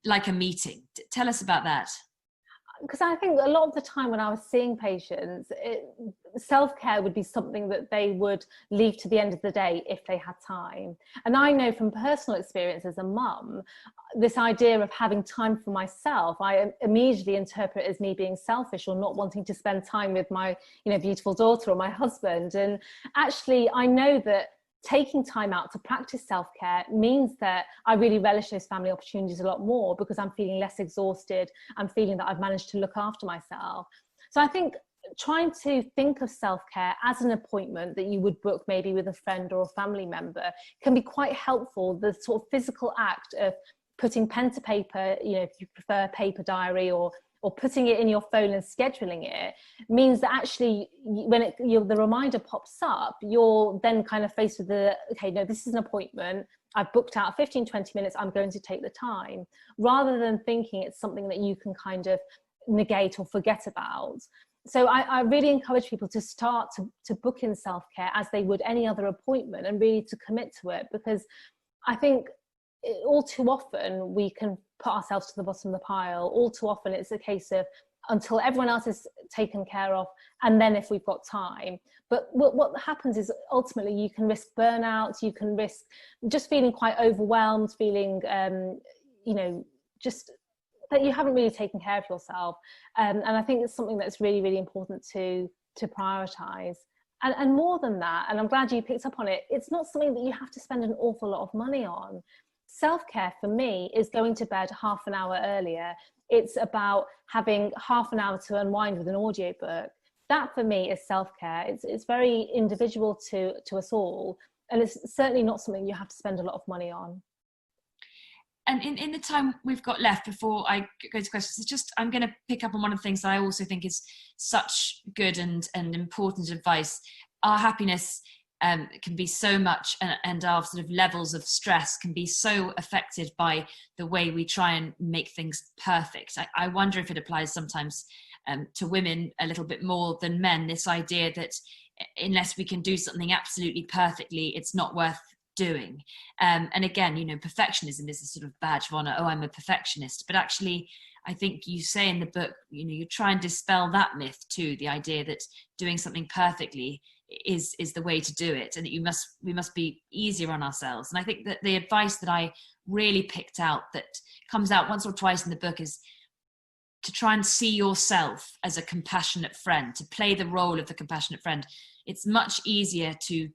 like a meeting. Tell us about that. Because I think a lot of the time when I was seeing patients, self-care would be something that they would leave to the end of the day if they had time. And I know from personal experience as a mum, this idea of having time for myself, I immediately interpret as me being selfish or not wanting to spend time with my beautiful daughter or my husband. And actually, I know that taking time out to practice self-care means that I really relish those family opportunities a lot more, because I'm feeling less exhausted. I'm feeling that I've managed to look after myself. So I think trying to think of self-care as an appointment that you would book maybe with a friend or a family member can be quite helpful. The sort of physical act of putting pen to paper, if you prefer a paper diary, or putting it in your phone and scheduling it, means that actually when the reminder pops up, you're then kind of faced with okay, no, this is an appointment. I've booked out 15, 20 minutes. I'm going to take the time, rather than thinking it's something that you can kind of negate or forget about. So I really encourage people to start to book in self-care as they would any other appointment, and really to commit to it, because I think all too often we can put ourselves to the bottom of the pile. All too often it's a case of until everyone else is taken care of, and then if we've got time. But what happens is ultimately you can risk burnout, you can risk just feeling quite overwhelmed, feeling just that you haven't really taken care of yourself. And I think it's something that's really, really important to prioritize. And more than that, and I'm glad you picked up on it, it's not something that you have to spend an awful lot of money on. Self-care for me is going to bed half an hour earlier. It's about having half an hour to unwind with an audiobook. That for me is self-care. It's very individual to us all. And it's certainly not something you have to spend a lot of money on. And in the time we've got left before I go to questions, I'm going to pick up on one of the things that I also think is such good and important advice. Our happiness can be so much, and our sort of levels of stress can be so affected by the way we try and make things perfect. I wonder if it applies sometimes to women a little bit more than men, this idea that unless we can do something absolutely perfectly, it's not worth doing. And again, perfectionism is a sort of badge of honor. Oh, I'm a perfectionist. But actually, I think you say in the book, you try and dispel that myth too, the idea that doing something perfectly is the way to do it, and that we must be easier on ourselves. And I think that the advice that I really picked out, that comes out once or twice in the book, is to try and see yourself as a compassionate friend, to play the role of the compassionate friend. It's much easier to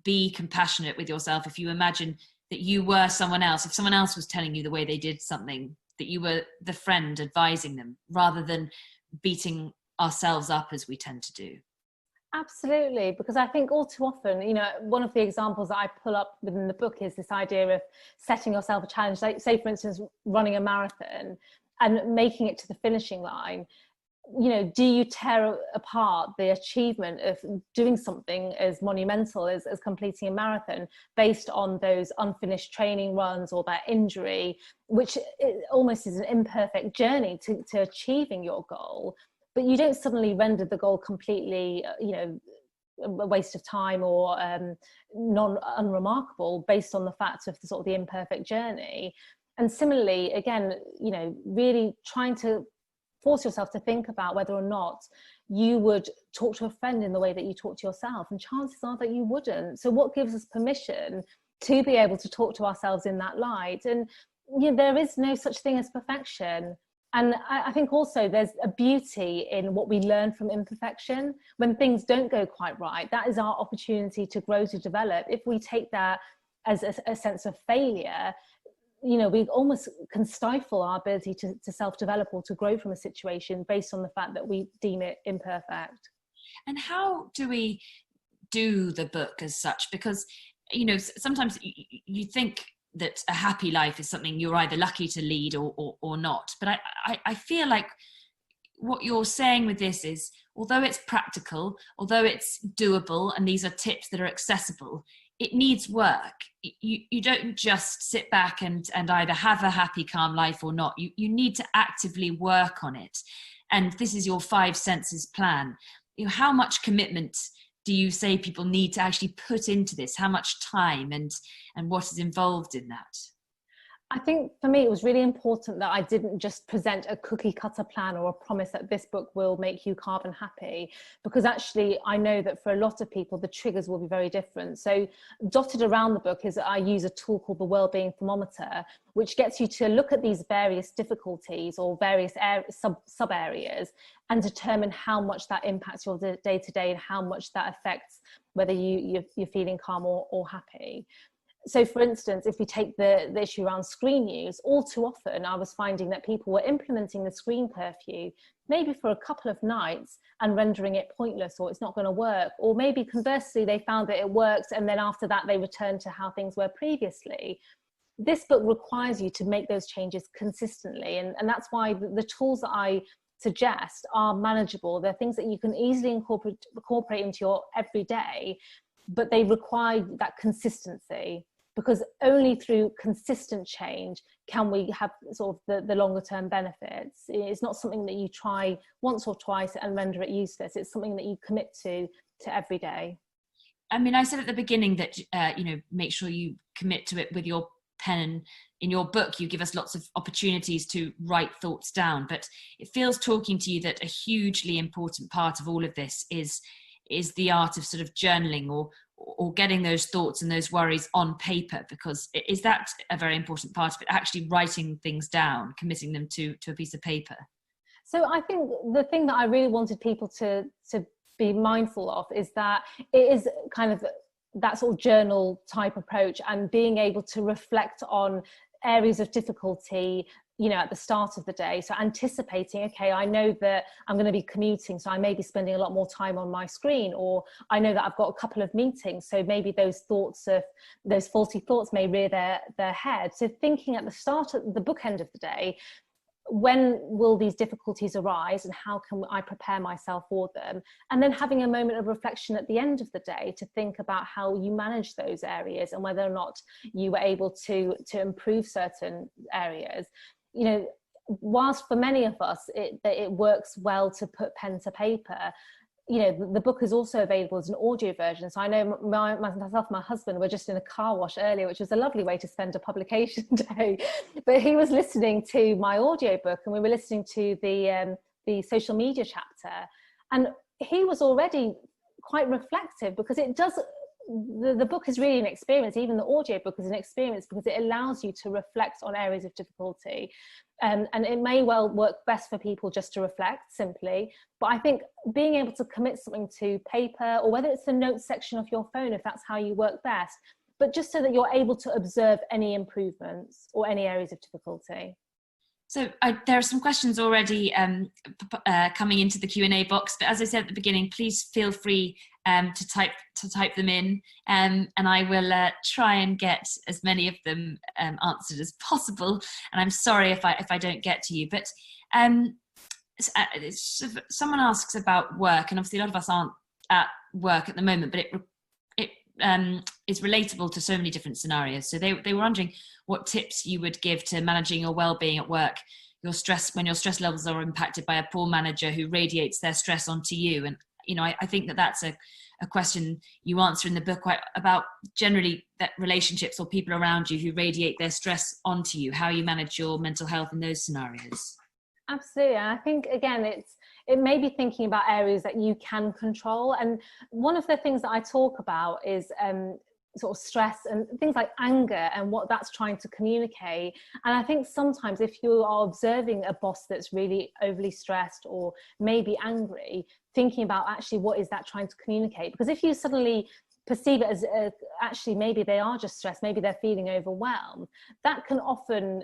be compassionate with yourself if you imagine that you were someone else. If someone else was telling you the way they did something, that you were the friend advising them, rather than beating ourselves up as we tend to do. Absolutely, because I think all too often, you know, one of the examples that I pull up within the book is this idea of setting yourself a challenge, like say for instance running a marathon and making it to the finishing line. You know, do you tear apart the achievement of doing something as monumental as completing a marathon based on those unfinished training runs or that injury, which almost is an imperfect journey to achieving your goal? But you don't suddenly render the goal completely, you know, a waste of time or unremarkable based on the fact of the sort of the imperfect journey. And similarly, again, you know, really trying to force yourself to think about whether or not you would talk to a friend in the way that you talk to yourself, and chances are that you wouldn't. So what gives us permission to be able to talk to ourselves in that light? And you know, there is no such thing as perfection. And I think also there's a beauty in what we learn from imperfection. When things don't go quite right, that is our opportunity to grow, to develop. If we take that as a sense of failure, you know, we almost can stifle our ability to self-develop or to grow from a situation based on the fact that we deem it imperfect. And how do we do the book as such? Because, you know, sometimes you think that a happy life is something you're either lucky to lead or not. But I feel like what you're saying with this is, although it's practical, although it's doable, and these are tips that are accessible, it needs work. You don't just sit back and either have a happy, calm life or not. You need to actively work on it. And this is your 5 senses plan. You know, how much commitment do you say people need to actually put into this? How much time and what is involved in that? I think for me, it was really important that I didn't just present a cookie cutter plan or a promise that this book will make you carbon happy, because actually I know that for a lot of people, the triggers will be very different. So dotted around the book is I use a tool called the Wellbeing Thermometer, which gets you to look at these various difficulties or various sub areas and determine how much that impacts your day to day and how much that affects whether you're feeling calm or happy. So for instance, if we take the issue around screen use, all too often I was finding that people were implementing the screen curfew maybe for a couple of nights and rendering it pointless, or it's not going to work. Or maybe conversely, they found that it works and then after that they returned to how things were previously. This book requires you to make those changes consistently. And that's why the tools that I suggest are manageable. They're things that you can easily incorporate into your everyday, but they require that consistency. Because only through consistent change can we have sort of the longer term benefits. It's not something that you try once or twice and render it useless. It's something that you commit to every day. I mean, I said at the beginning that, you know, make sure you commit to it with your pen. And in your book, you give us lots of opportunities to write thoughts down. But it feels, talking to you, that a hugely important part of all of this is the art of sort of journaling or getting those thoughts and those worries on paper. Because is that a very important part of it, actually writing things down, committing them to a piece of paper? So I think the thing that I really wanted people to be mindful of is that it is kind of that sort of journal type approach, and being able to reflect on areas of difficulty, you know, at the start of the day. So anticipating, okay, I know that I'm going to be commuting, so I may be spending a lot more time on my screen, or I know that I've got a couple of meetings, so maybe those faulty thoughts may rear their head. So thinking at the start, at the bookend of the day, when will these difficulties arise and how can I prepare myself for them? And then having a moment of reflection at the end of the day to think about how you manage those areas and whether or not you were able to improve certain areas. You know, whilst for many of us it works well to put pen to paper, you know, the book is also available as an audio version. So I know myself and my husband were just in a car wash earlier, which was a lovely way to spend a publication day. But he was listening to my audio book and we were listening to the social media chapter. And he was already quite reflective, because it does, the book is really an experience. Even the audio book is an experience because it allows you to reflect on areas of difficulty. And it may well work best for people just to reflect simply, but I think being able to commit something to paper, or whether it's the notes section of your phone, if that's how you work best, but just so that you're able to observe any improvements or any areas of difficulty. So there are some questions already coming into the Q&A box, but as I said at the beginning, please feel free to type them in, and I will try and get as many of them answered as possible. And I'm sorry if I don't get to you, but someone asks about work, and obviously a lot of us aren't at work at the moment, but it is relatable to so many different scenarios. So they were wondering what tips you would give to managing your well-being at work, when your stress levels are impacted by a poor manager who radiates their stress onto you. And I think that's a question you answer in the book, quite about generally that relationships or people around you who radiate their stress onto you, how you manage your mental health in those scenarios. Absolutely. And I think, again, it may be thinking about areas that you can control. And one of the things that I talk about is sort of stress and things like anger and what that's trying to communicate. And I think sometimes if you are observing a boss that's really overly stressed or maybe angry, thinking about actually what is that trying to communicate? Because if you suddenly perceive it as actually maybe they are just stressed, maybe they're feeling overwhelmed, that can often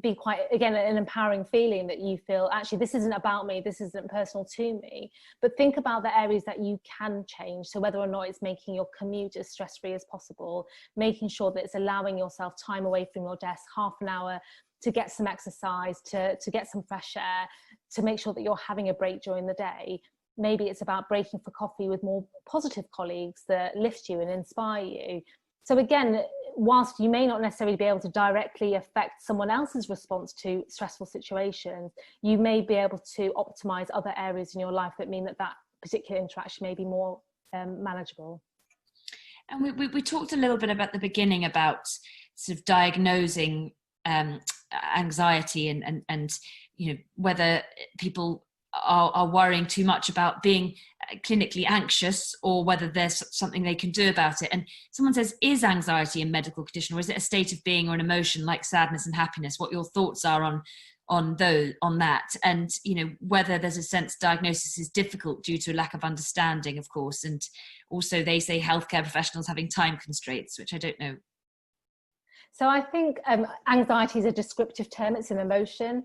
be quite, again, an empowering feeling that you feel actually this isn't about me, this isn't personal to me. But think about the areas that you can change. So whether or not it's making your commute as stress-free as possible, making sure that it's allowing yourself time away from your desk, half an hour to get some exercise, to get some fresh air, to make sure that you're having a break during the day. Maybe it's about breaking for coffee with more positive colleagues that lift you and inspire you. So again, whilst you may not necessarily be able to directly affect someone else's response to stressful situations, you may be able to optimize other areas in your life that mean that particular interaction may be more manageable. And we talked a little bit about the beginning about sort of diagnosing anxiety and whether people are worrying too much about being clinically anxious, or whether there's something they can do about it. And someone says, is anxiety a medical condition, or is it a state of being or an emotion like sadness and happiness? What your thoughts are on that, and whether there's a sense diagnosis is difficult due to a lack of understanding, of course. And also they say healthcare professionals having time constraints, which I don't know. So I think anxiety is a descriptive term, it's an emotion.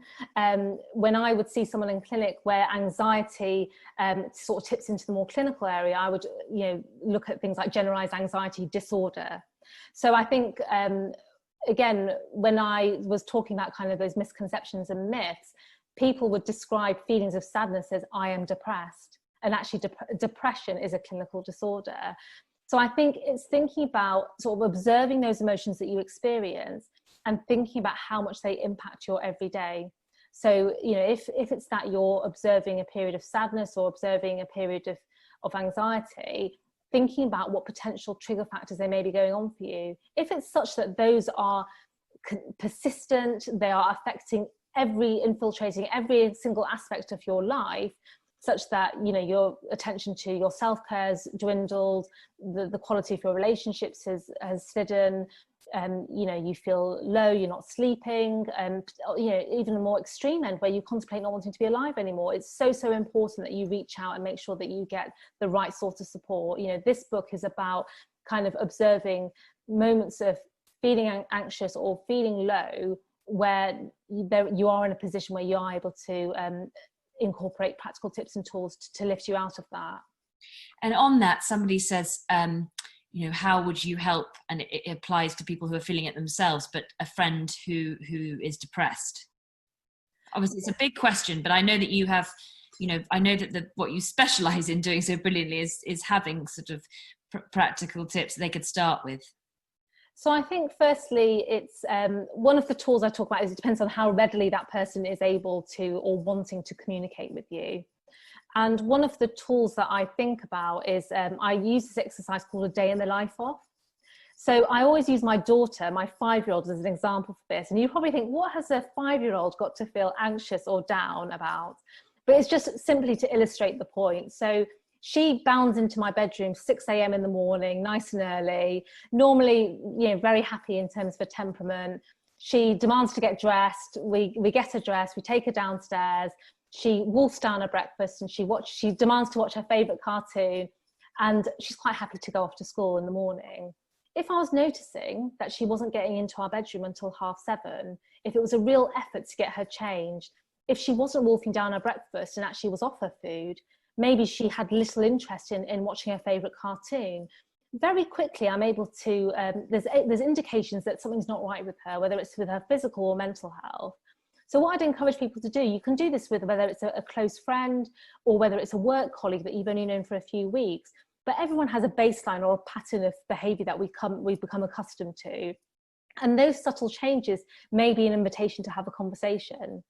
When I would see someone in clinic where anxiety sort of tips into the more clinical area, I would look at things like generalized anxiety disorder. So I think, again, when I was talking about kind of those misconceptions and myths, people would describe feelings of sadness as I am depressed. And actually depression is a clinical disorder. So I think it's thinking about sort of observing those emotions that you experience and thinking about how much they impact your everyday. So, if it's that you're observing a period of sadness or observing a period of anxiety, thinking about what potential trigger factors they may be going on for you. If it's such that those are persistent, they are infiltrating every single aspect of your life, such that your attention to your self-care has dwindled, the quality of your relationships has slidden, you feel low, you're not sleeping, and even a more extreme end where you contemplate not wanting to be alive anymore. It's so important that you reach out and make sure that you get the right sort of support. This book is about kind of observing moments of feeling anxious or feeling low where you are in a position where you are able to incorporate practical tips and tools to lift you out of that. And on that, somebody says, how would you help? And it applies to people who are feeling it themselves, but a friend who is depressed. Obviously, it's a big question, but I know that you have, I know that what you specialize in doing so brilliantly is having sort of practical tips they could start with. So I think firstly, it's one of the tools I talk about is it depends on how readily that person is able to or wanting to communicate with you. And one of the tools that I think about is I use this exercise called a day in the life of. So I always use my daughter, my 5-year-old, as an example for this. And you probably think, what has a 5-year-old got to feel anxious or down about? But it's just simply to illustrate the point. So she bounds into my bedroom 6 a.m. in the morning, nice and early, normally, very happy in terms of her temperament. She demands to get dressed. We get her dressed, we take her downstairs. She wolfs down her breakfast and she demands to watch her favorite cartoon. And she's quite happy to go off to school in the morning. if I was noticing that she wasn't getting into our bedroom until 7:30, if it was a real effort to get her changed, if she wasn't wolfing down her breakfast and actually was off her food, maybe she had little interest in watching her favourite cartoon, very quickly I'm able to, there's indications that something's not right with her, whether it's with her physical or mental health. So what I'd encourage people to do, you can do this with whether it's a close friend or whether it's a work colleague that you've only known for a few weeks, but everyone has a baseline or a pattern of behaviour that we've become accustomed to. And those subtle changes may be an invitation to have a conversation.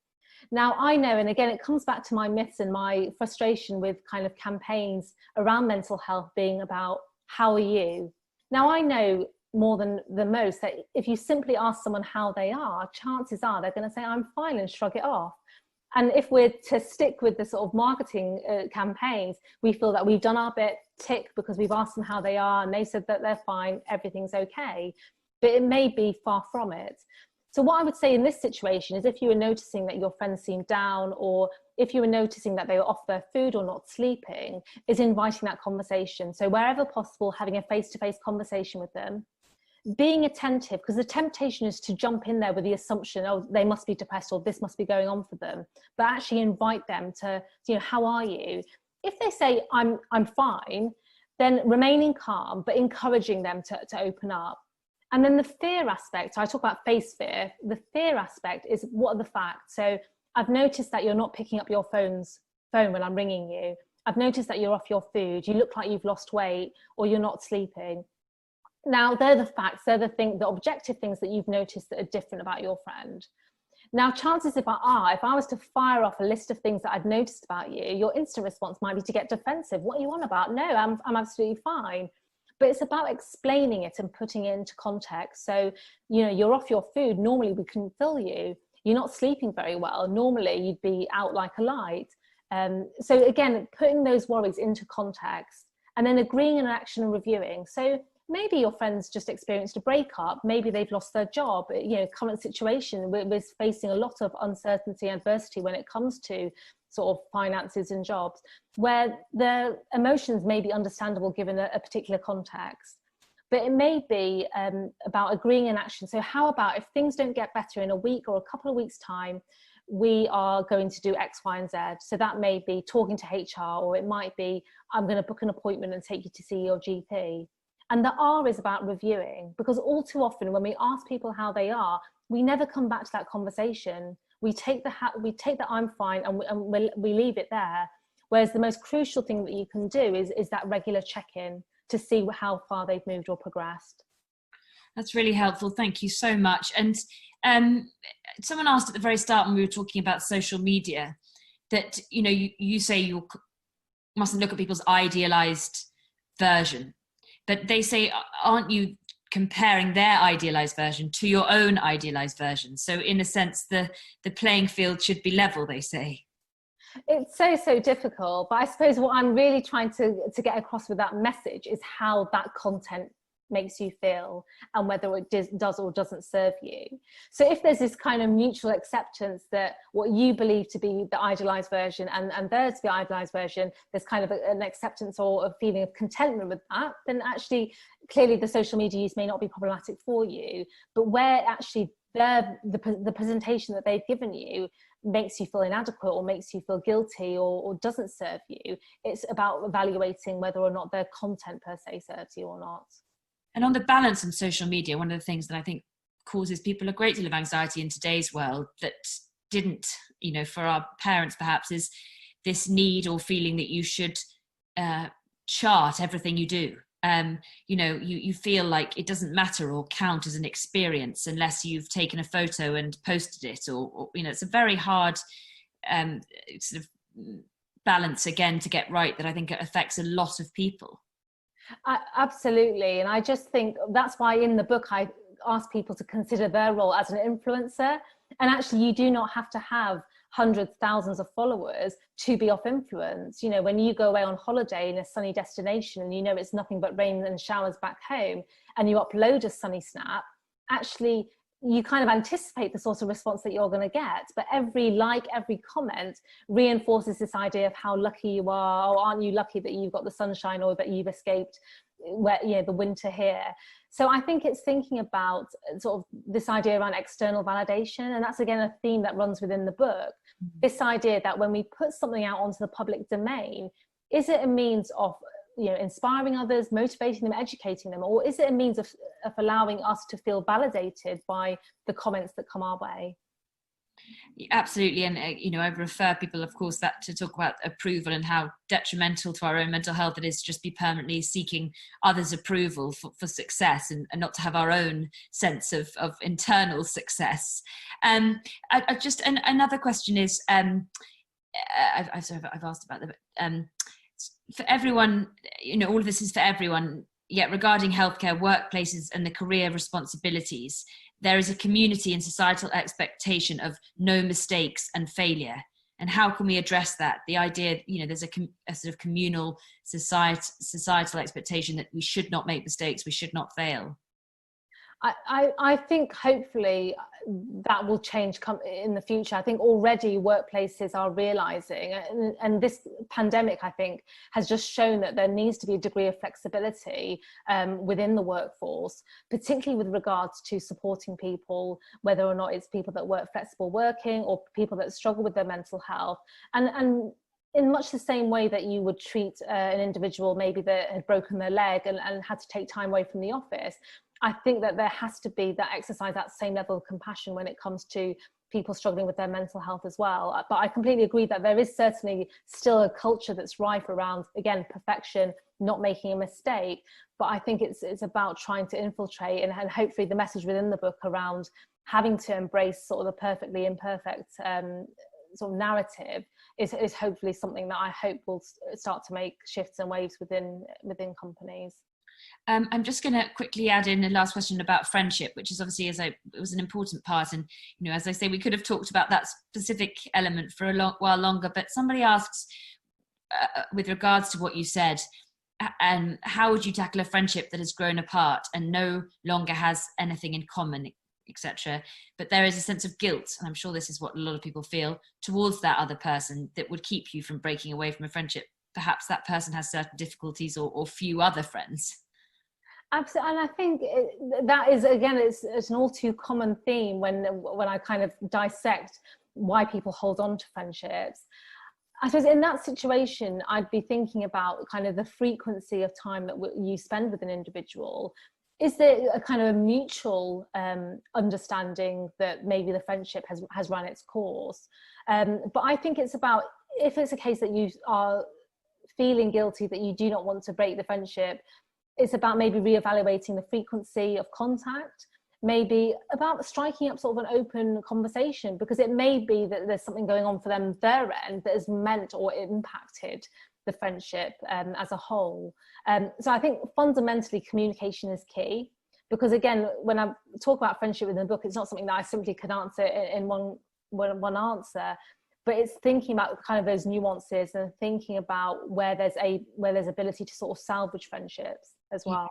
Now, I know, and again, it comes back to my myths and my frustration with kind of campaigns around mental health being about, how are you? Now, I know more than most that if you simply ask someone how they are, chances are they're going to say, I'm fine, and shrug it off. And if we're to stick with the sort of marketing campaigns, we feel that we've done our bit, tick, because we've asked them how they are and they said that they're fine, everything's okay. But it may be far from it. So what I would say in this situation is if you were noticing that your friends seemed down, or if you were noticing that they were off their food or not sleeping, is inviting that conversation. So wherever possible, having a face-to-face conversation with them, being attentive, because the temptation is to jump in there with the assumption, oh, they must be depressed or this must be going on for them, but actually invite them to, you know, how are you? If they say, I'm fine, then remaining calm, but encouraging them to open up. And then the fear aspect, so I talk about face fear, the fear aspect is, what are the facts? So I've noticed that you're not picking up your phone when I'm ringing you. I've noticed that you're off your food. You look like you've lost weight, or you're not sleeping. Now, they're the facts, they're the objective things that you've noticed that are different about your friend. Now, chances if I was to fire off a list of things that I'd noticed about you, your instant response might be to get defensive. What are you on about? No, I'm absolutely fine. But it's about explaining it and putting it into context. So, you know, you're off your food. Normally we can fill you. You're not sleeping very well. Normally you'd be out like a light. So again, putting those worries into context and then agreeing on action and reviewing. So maybe your friends just experienced a breakup. Maybe they've lost their job. You know, current situation, we're facing a lot of uncertainty and adversity when it comes to sort of finances and jobs, where the emotions may be understandable given a particular context. But it may be about agreeing in action. So how about if things don't get better in a week or a couple of weeks' time, we are going to do X, Y, and Z. So that may be talking to HR, or it might be, I'm going to book an appointment and take you to see your GP. And the R is about reviewing, because all too often when we ask people how they are, we never come back to that conversation. We take the I'm fine and we leave it there. Whereas the most crucial thing that you can do is that regular check-in to see how far they've moved or progressed. That's really helpful. Thank you so much. And someone asked at the very start when we were talking about social media that, you know, you say you mustn't look at people's idealized version, but they say, aren't you comparing their idealized version to your own idealized version? So in a sense, the playing field should be level, they say. It's so difficult, but I suppose what I'm really trying to get across with that message is how that content makes you feel and whether it does or doesn't serve you. So if there's this kind of mutual acceptance that what you believe to be the idealized version and theirs the idealized version, there's kind of an acceptance or a feeling of contentment with that, then actually clearly the social media use may not be problematic for you. But where actually the presentation that they've given you makes you feel inadequate or makes you feel guilty or doesn't serve you, it's about evaluating whether or not their content per se serves you or not. And on the balance in social media, one of the things that I think causes people a great deal of anxiety in today's world that didn't, you know, for our parents perhaps, is this need or feeling that you should chart everything you do. You know, you feel like it doesn't matter or count as an experience unless you've taken a photo and posted it, or you know, it's a very hard sort of balance again to get right that I think affects a lot of people. Absolutely. And I just think that's why in the book I ask people to consider their role as an influencer. And actually you do not have to have hundreds, thousands of followers to be off influence. You know, when you go away on holiday in a sunny destination and you know it's nothing but rain and showers back home and you upload a sunny snap, actually you kind of anticipate the sort of response that you're going to get. But every like, every comment reinforces this idea of how lucky you are, or aren't you lucky that you've got the sunshine or that you've escaped where, you know, the winter here. So I think it's thinking about sort of this idea around external validation, and that's again a theme that runs within the book. This idea that when we put something out onto the public domain, is it a means of, you know, inspiring others, motivating them, educating them, or is it a means of allowing us to feel validated by the comments that come our way? Absolutely. And you know, I refer people, of course, that to talk about approval and how detrimental to our own mental health it is to just be permanently seeking others' approval for success, and not to have our own sense of internal success. I just another question is, I've asked about the for everyone, you know, all of this is for everyone, yet regarding healthcare, workplaces and the career responsibilities, there is a community and societal expectation of no mistakes and failure. And how can we address that? The idea, you know, there's a sort of communal societal expectation that we should not make mistakes, we should not fail. I think hopefully that will change in the future. I think already workplaces are realizing, and this pandemic, I think, has just shown that there needs to be a degree of flexibility within the workforce, particularly with regards to supporting people, whether or not it's people that work flexible working or people that struggle with their mental health. And in much the same way that you would treat an individual maybe that had broken their leg and had to take time away from the office, I think that there has to be that exercise, that same level of compassion when it comes to people struggling with their mental health as well. But I completely agree that there is certainly still a culture that's rife around, again, perfection, not making a mistake. But I think it's about trying to infiltrate, and hopefully the message within the book around having to embrace sort of the perfectly imperfect sort of narrative is hopefully something that I hope will start to make shifts and waves within companies. I'm just going to quickly add in a last question about friendship, which is obviously, it was an important part. And, you know, as I say, we could have talked about that specific element for a while longer, but somebody asks, with regards to what you said, how would you tackle a friendship that has grown apart and no longer has anything in common, etc. But there is a sense of guilt, and I'm sure this is what a lot of people feel, towards that other person that would keep you from breaking away from a friendship. Perhaps that person has certain difficulties or few other friends. Absolutely, and I think that is, again, it's an all too common theme when I kind of dissect why people hold on to friendships. I suppose in that situation, I'd be thinking about kind of the frequency of time that you spend with an individual. Is there a kind of a mutual understanding that maybe the friendship has run its course? But I think it's about, if it's a case that you are feeling guilty that you do not want to break the friendship, it's about maybe reevaluating the frequency of contact, maybe about striking up sort of an open conversation, because it may be that there's something going on for them, their end, that has meant or impacted the friendship as a whole. So I think fundamentally communication is key, because again, when I talk about friendship in the book, it's not something that I simply can answer in one answer. But it's thinking about kind of those nuances and thinking about where there's ability to sort of salvage friendships as well.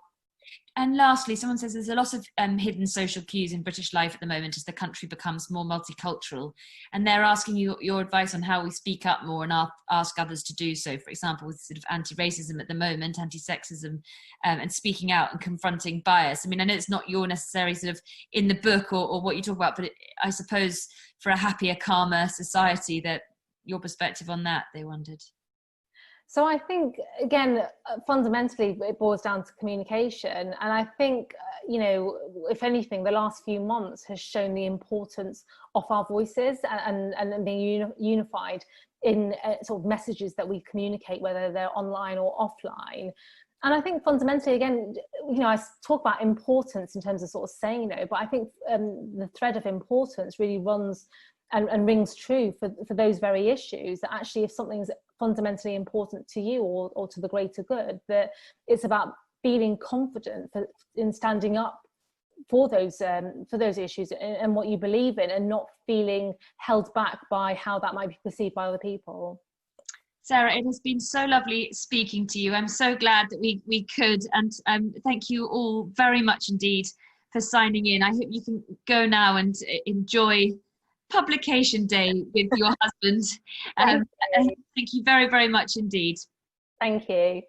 And lastly, someone says there's a lot of hidden social cues in British life at the moment as the country becomes more multicultural, and they're asking you your advice on how we speak up more and ask others to do so. For example, with sort of anti-racism at the moment, anti-sexism, and speaking out and confronting bias. I mean, I know it's not your necessary sort of in the book or what you talk about, but I suppose for a happier, calmer society, that your perspective on that, they wondered. So I think, again, fundamentally, it boils down to communication. And I think, you know, if anything, the last few months has shown the importance of our voices and being unified in sort of messages that we communicate, whether they're online or offline. And I think fundamentally, again, you know, I talk about importance in terms of sort of saying no, but I think the thread of importance really runs and rings true for those very issues, that actually if something's fundamentally important to you or to the greater good, that it's about feeling confident in standing up for those issues and what you believe in, and not feeling held back by how that might be perceived by other people. Sarah, it has been so lovely speaking to you. I'm so glad that we could, and thank you all very much indeed for signing in. I hope you can go now and enjoy publication day with your husband. Thank you very, very much indeed. Thank you.